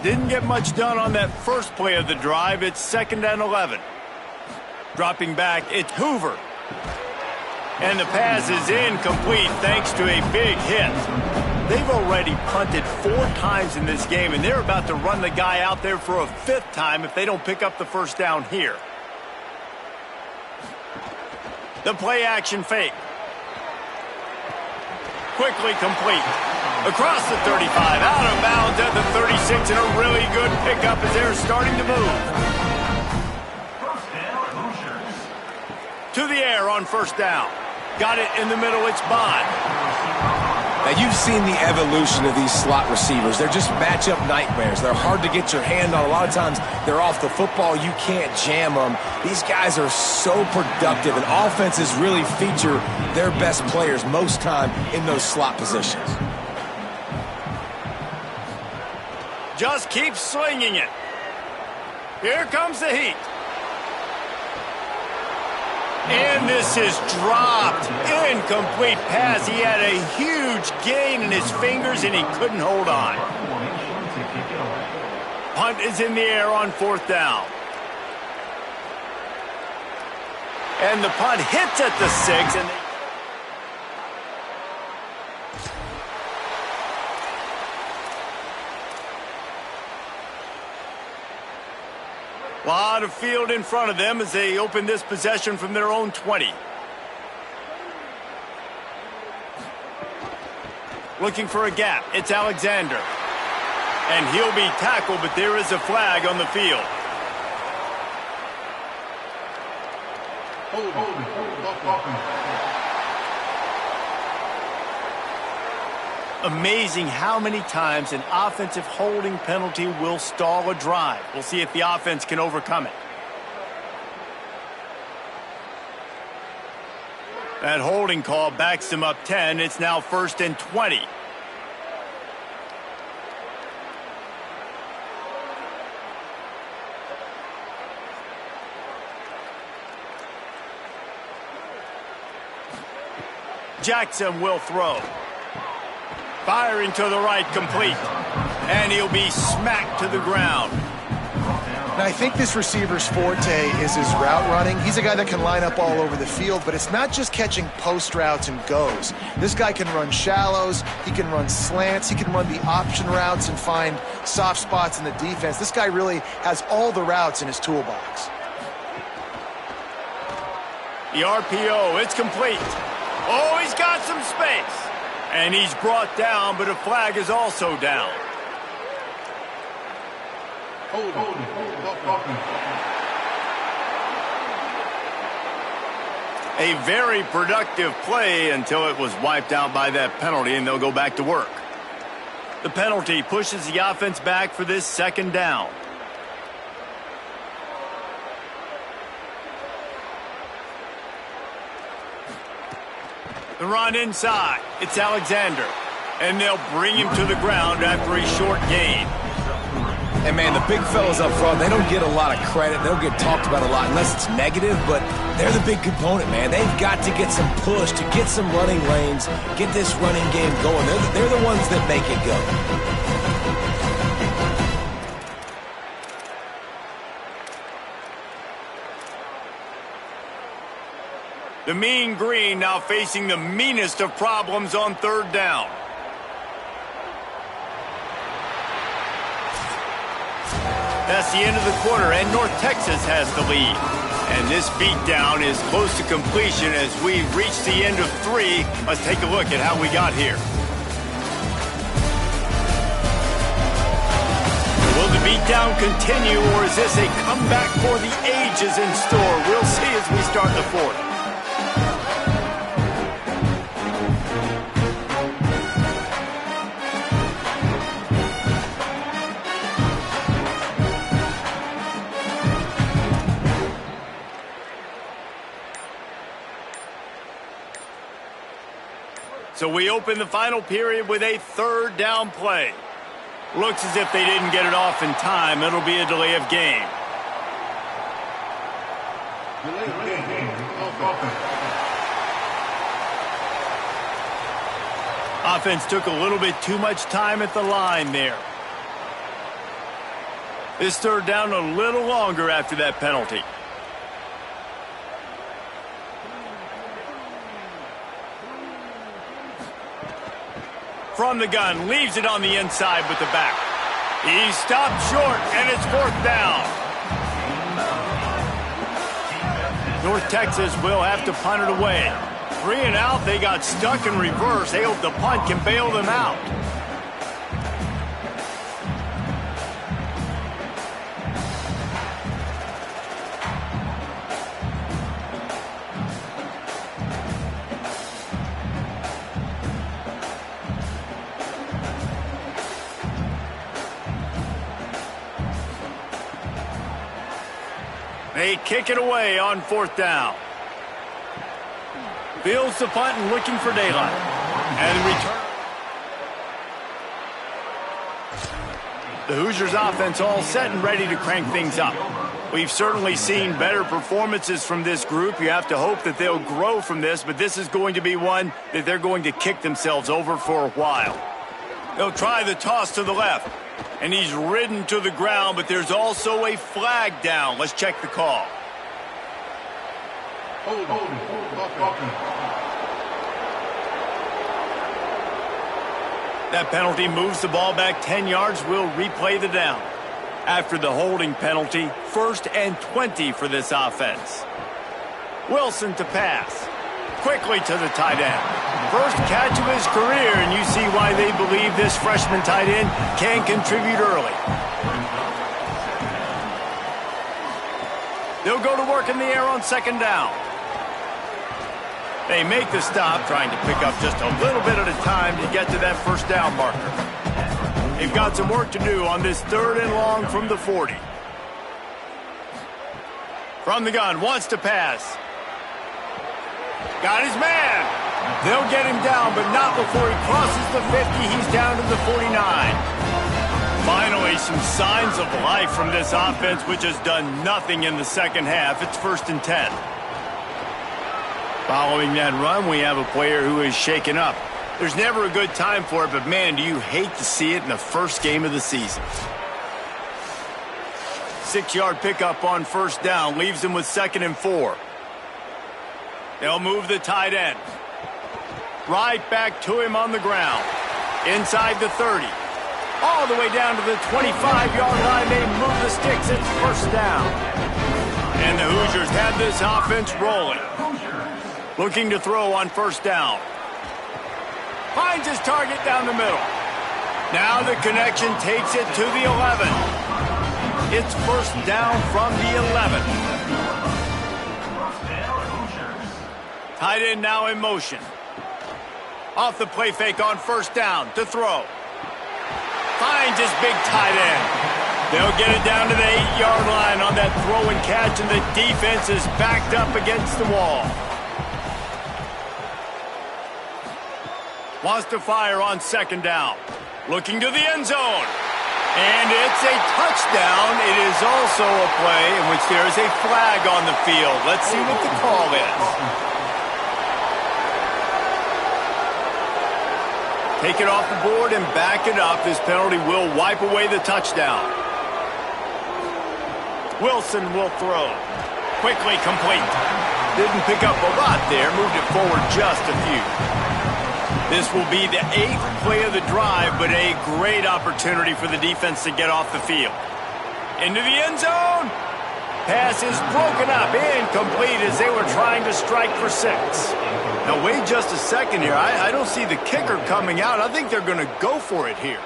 Didn't get much done on that first play of the drive. It's 2nd and 11. Dropping back, it's Hoover. And the pass is incomplete thanks to a big hit. They've already punted 4 times in this game, and they're about to run the guy out there for a 5th time if they don't pick up the first down here. The play action fake. Quickly complete. Across the 35, out of bounds at the 36, and a really good pickup as they're starting to move. First down, Hoosiers. To the air on first down. Got it in the middle, it's Bond. Now, you've seen the evolution of these slot receivers. They're just matchup nightmares. They're hard to get your hand on. A lot of times, they're off the football. You can't jam them. These guys are so productive, and offenses really feature their best players most time in those slot positions. Just keep slinging it. Here comes the heat. And this is dropped. Incomplete pass. He had a huge gain in his fingers, and he couldn't hold on. Punt is in the air on fourth down. And the punt hits at the 6, and a lot of field in front of them as they open this possession from their own 20. Looking for a gap. It's Alexander. And he'll be tackled, but there is a flag on the field. Amazing how many times an offensive holding penalty will stall a drive. We'll see if the offense can overcome it. That holding call backs them up 10. It's now 1st and 20. Jackson will throw. Firing to the right, complete. And he'll be smacked to the ground. Now, I think this receiver's forte is his route running. He's a guy that can line up all over the field, but it's not just catching post routes and goes. This guy can run shallows, he can run slants, he can run the option routes and find soft spots in the defense. This guy really has all the routes in his toolbox. The RPO, it's complete. Oh, he's got some space. And he's brought down, but a flag is also down. A very productive play until it was wiped out by that penalty, and they'll go back to work. The penalty pushes the offense back for this 2nd down. The run inside. It's Alexander. And they'll bring him to the ground after a short gain. And, man, the big fellas up front, they don't get a lot of credit. They don't get talked about a lot unless it's negative, but they're the big component, man. They've got to get some push, to get some running lanes, get this running game going. They're the ones that make it go. The mean green now facing the meanest of problems on 3rd down. That's the end of the quarter, and North Texas has the lead. And this beatdown is close to completion as we reach the end of 3. Let's take a look at how we got here. Will the beatdown continue, or is this a comeback for the ages in store? We'll see as we start the 4th. So we open the final period with a 3rd down play. Looks as if they didn't get it off in time. It'll be a delay of game. Offense took a little bit too much time at the line there. This 3rd down a little longer after that penalty. From the gun, leaves it on the inside with the back. He stopped short, and it's 4th down. North Texas will have to punt it away. 3 and out, they got stuck in reverse. They hope the punt can bail them out. They kick it away on 4th down. Fields the punt and looking for daylight. And return. The Hoosiers offense all set and ready to crank things up. We've certainly seen better performances from this group. You have to hope that they'll grow from this, but this is going to be one that they're going to kick themselves over for a while. They'll try the toss to the left. And he's ridden to the ground, but there's also a flag down. Let's check the call. That penalty moves the ball back 10 yards. We'll replay the down. After the holding penalty, 1st and 20 for this offense. Wilson to pass. Quickly to the tight end. First catch of his career, and you see why they believe this freshman tight end can contribute early. They'll go to work in the air on 2nd down. They make the stop, trying to pick up just a little bit at a time to get to that 1st down marker. They've got some work to do on this 3rd and long from the 40. From the gun, wants to pass. Got his man. They'll get him down, but not before he crosses the 50. He's down to the 49. Finally, some signs of life from this offense, which has done nothing in the 2nd half. It's 1st and 10. Following that run, we have a player who is shaken up. There's never a good time for it, but man, do you hate to see it in the first game of the season. 6-yard pickup on 1st down leaves them with 2nd and 4. They'll move the tight end. Right back to him on the ground. Inside the 30. All the way down to the 25-yard line. They move the sticks. It's 1st down. And the Hoosiers have this offense rolling. Looking to throw on 1st down. Finds his target down the middle. Now the connection takes it to the 11. It's 1st down from the 11. Tight end now in motion. Off the play fake on 1st down to throw. Finds his big tight end. They'll get it down to the 8-yard line on that throw and catch, and the defense is backed up against the wall. Wants to fire on 2nd down. Looking to the end zone. And it's a touchdown. It is also a play in which there is a flag on the field. Let's see what the call is. Take it off the board and back it up. This penalty will wipe away the touchdown. Wilson will throw. Quickly complete. Didn't pick up a lot there. Moved it forward just a few. This will be the 8th play of the drive, but a great opportunity for the defense to get off the field. Into the end zone. Pass is broken up. Incomplete as they were trying to strike for 6. Now, wait just a second here. I don't see the kicker coming out. I think they're going to go for it here.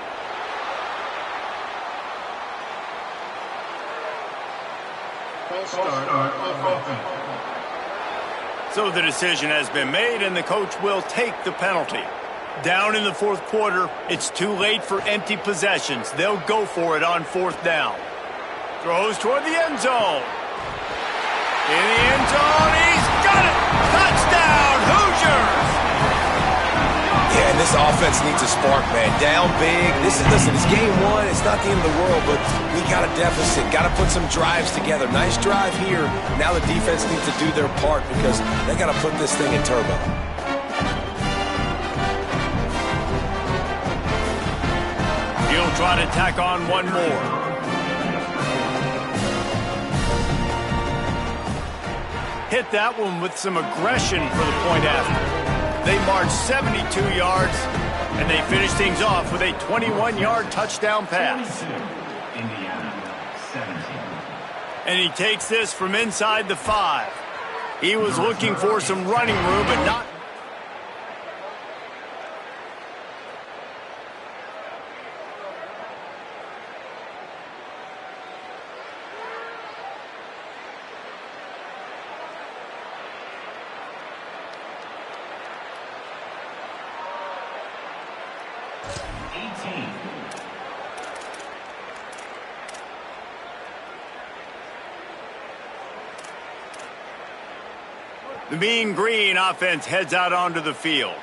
So the decision has been made, and the coach will take the penalty. Down in the 4th quarter, it's too late for empty possessions. They'll go for it on 4th down. Throws toward the end zone. In the end zone, he's got it! Touchdown, Hoosiers! Yeah, and this offense needs a spark, man. Down big. Listen, it's game 1. It's not the end of the world, but we got a deficit. Got to put some drives together. Nice drive here. Now the defense needs to do their part because they got to put this thing in turbo. He'll try to tack on one more. Hit that one with some aggression for the point after. They marched 72 yards, and they finished things off with a 21-yard touchdown pass. And he takes this from inside the 5. He was looking for some running room, but not The Mean Green offense heads out onto the field.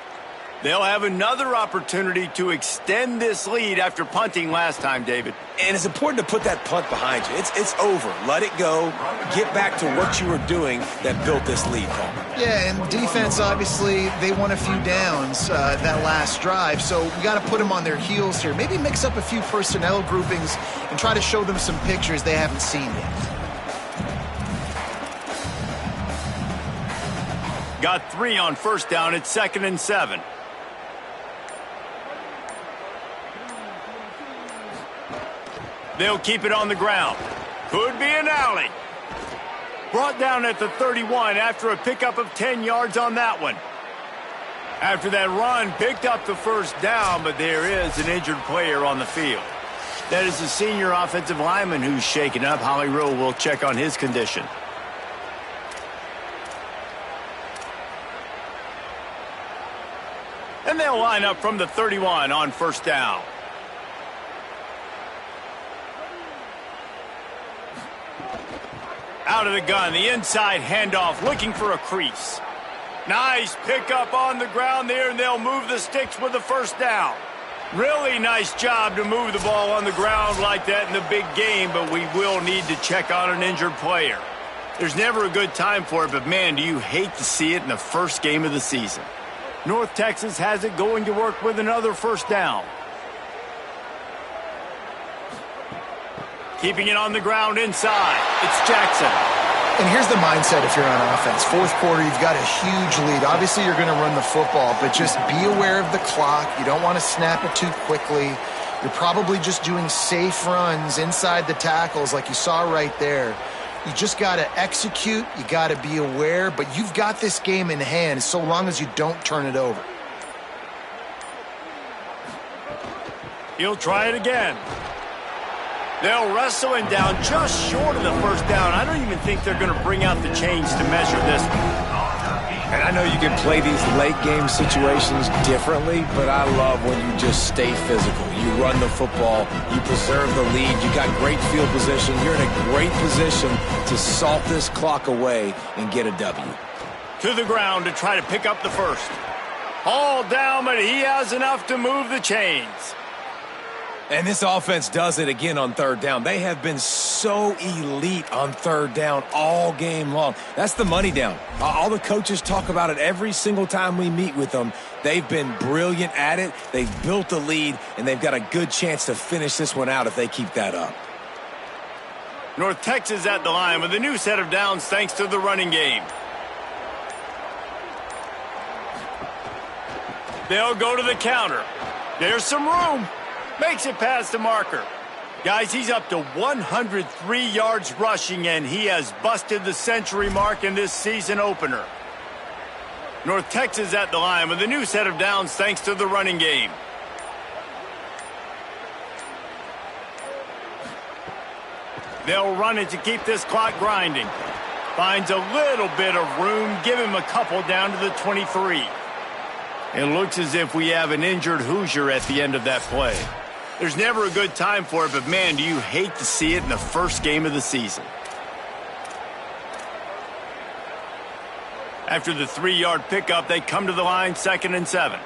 They'll have another opportunity to extend this lead after punting last time, David. And it's important to put that punt behind you. It's over. Let it go. Get back to what you were doing that built this lead, Paul. Yeah, and defense, obviously, they won a few downs that last drive, so we got to put them on their heels here. Maybe mix up a few personnel groupings and try to show them some pictures they haven't seen yet. Got 3 on first down. It's 2nd and 7. They'll keep it on the ground. Could be an alley. Brought down at the 31 after a pickup of 10 yards on that one. After that run, picked up the first down, but there is an injured player on the field. That is the senior offensive lineman who's shaken up. Holly Rowe will check on his condition. And they'll line up from the 31 on first down. Out of the gun, the inside handoff, looking for a crease. Nice pickup on the ground there, and they'll move the sticks with the first down. Really nice job to move the ball on the ground like that in the big game, but we will need to check on an injured player. There's never a good time for it, but man, do you hate to see it in the first game of the season. North Texas has it going to work with another first down. Keeping it on the ground inside. It's Jackson. And here's the mindset if you're on offense. Fourth quarter, you've got a huge lead. Obviously, you're going to run the football, but just be aware of the clock. You don't want to snap it too quickly. You're probably just doing safe runs inside the tackles like you saw right there. You just got to execute. You got to be aware, but you've got this game in hand so long as you don't turn it over. He'll try it again. They'll wrestle him down just short of the first down. I don't even think they're going to bring out the chains to measure this one. And I know you can play these late game situations differently, but I love when you just stay physical. You run the football, you preserve the lead, you got great field position. You're in a great position to salt this clock away and get a W. To the ground to try to pick up the first. All down, but he has enough to move the chains. And this offense does it again on third down. They have been so elite on third down all game long. That's the money down. All the coaches talk about it every single time we meet with them. They've been brilliant at it. They've built the lead, and they've got a good chance to finish this one out if they keep that up. North Texas at the line with a new set of downs thanks to the running game. They'll go to the counter. There's some room. Makes it past the marker. Guys, he's up to 103 yards rushing, and he has busted the century mark in this season opener. North Texas at the line with a new set of downs thanks to the running game. They'll run it to keep this clock grinding. Finds a little bit of room. Give him a couple down to the 23. It looks as if we have an injured Hoosier at the end of that play. There's never a good time for it, but man, do you hate to see it in the first game of the season. After the 3-yard pickup, they come to the line, 2nd and 7.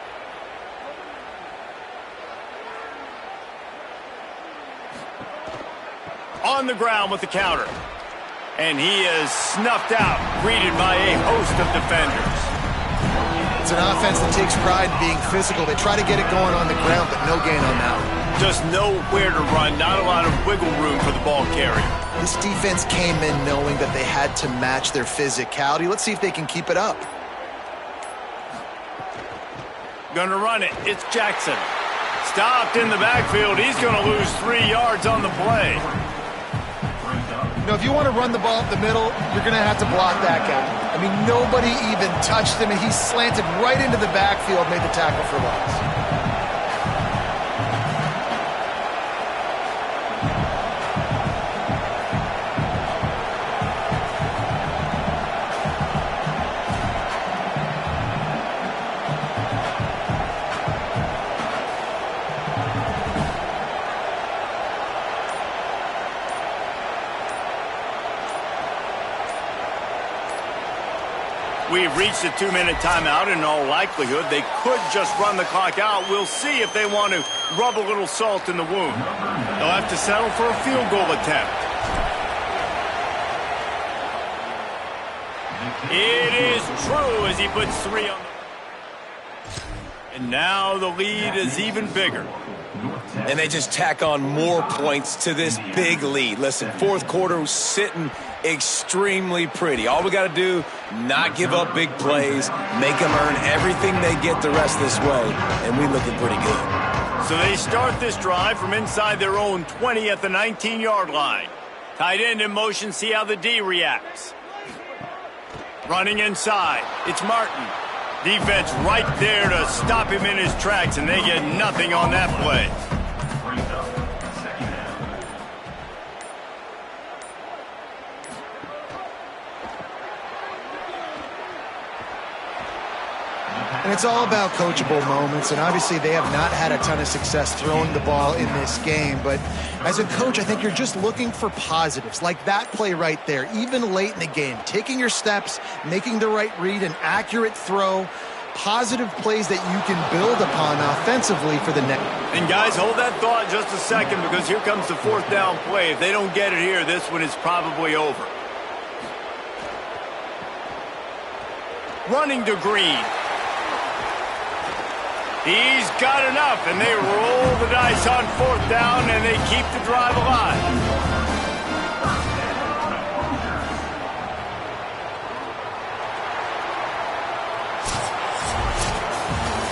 On the ground with the counter. And he is snuffed out, greeted by a host of defenders. It's an offense that takes pride in being physical. They try to get it going on the ground, but no gain on that one. Just nowhere to run, not a lot of wiggle room for the ball carrier. This defense came in knowing that they had to match their physicality. Let's see if they can keep it up. Gonna run it. It's Jackson. Stopped in the backfield. He's gonna lose 3 yards on the play. You know, if you want to run the ball up the middle, you're going to have to block that guy. I mean, nobody even touched him, and he slanted right into the backfield, made the tackle for loss. We've reached a 2-minute timeout, and in all likelihood, they could just run the clock out. We'll see if they want to rub a little salt in the wound. They'll have to settle for a field goal attempt. It is true as he puts 3 on the... And now the lead is even bigger. And they just tack on more points to this big lead. Listen, fourth quarter was sitting extremely pretty. All we got to do, not give up big plays, make them earn everything they get the rest of this way, and we looking pretty good. So they start this drive from inside their own 20 at the 19-yard line. Tight end in motion, see how the D reacts. Running inside, it's Martin. Defense right there to stop him in his tracks, and they get nothing on that play. And it's all about coachable moments, and obviously they have not had a ton of success throwing the ball in this game, but as a coach, I think you're just looking for positives, like that play right there, even late in the game, taking your steps, making the right read, an accurate throw, positive plays that you can build upon offensively for the next. And guys, hold that thought just a second, because here comes the 4th down play. If they don't get it here, this one is probably over. Running to Green. He's got enough, and they roll the dice on 4th down, and they keep the drive alive.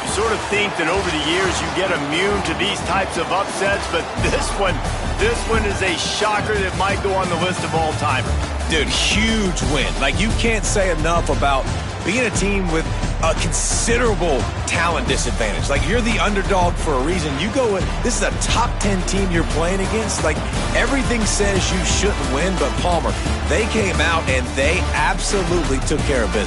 You sort of think that over the years you get immune to these types of upsets, but this one is a shocker that might go on the list of all-timers. Dude, huge win. Like, you can't say enough about being a team with a considerable talent disadvantage. Like, you're the underdog for a reason. You go in, this is a top 10 team you're playing against. Like, everything says you shouldn't win, but Palmer, they came out and they absolutely took care of business.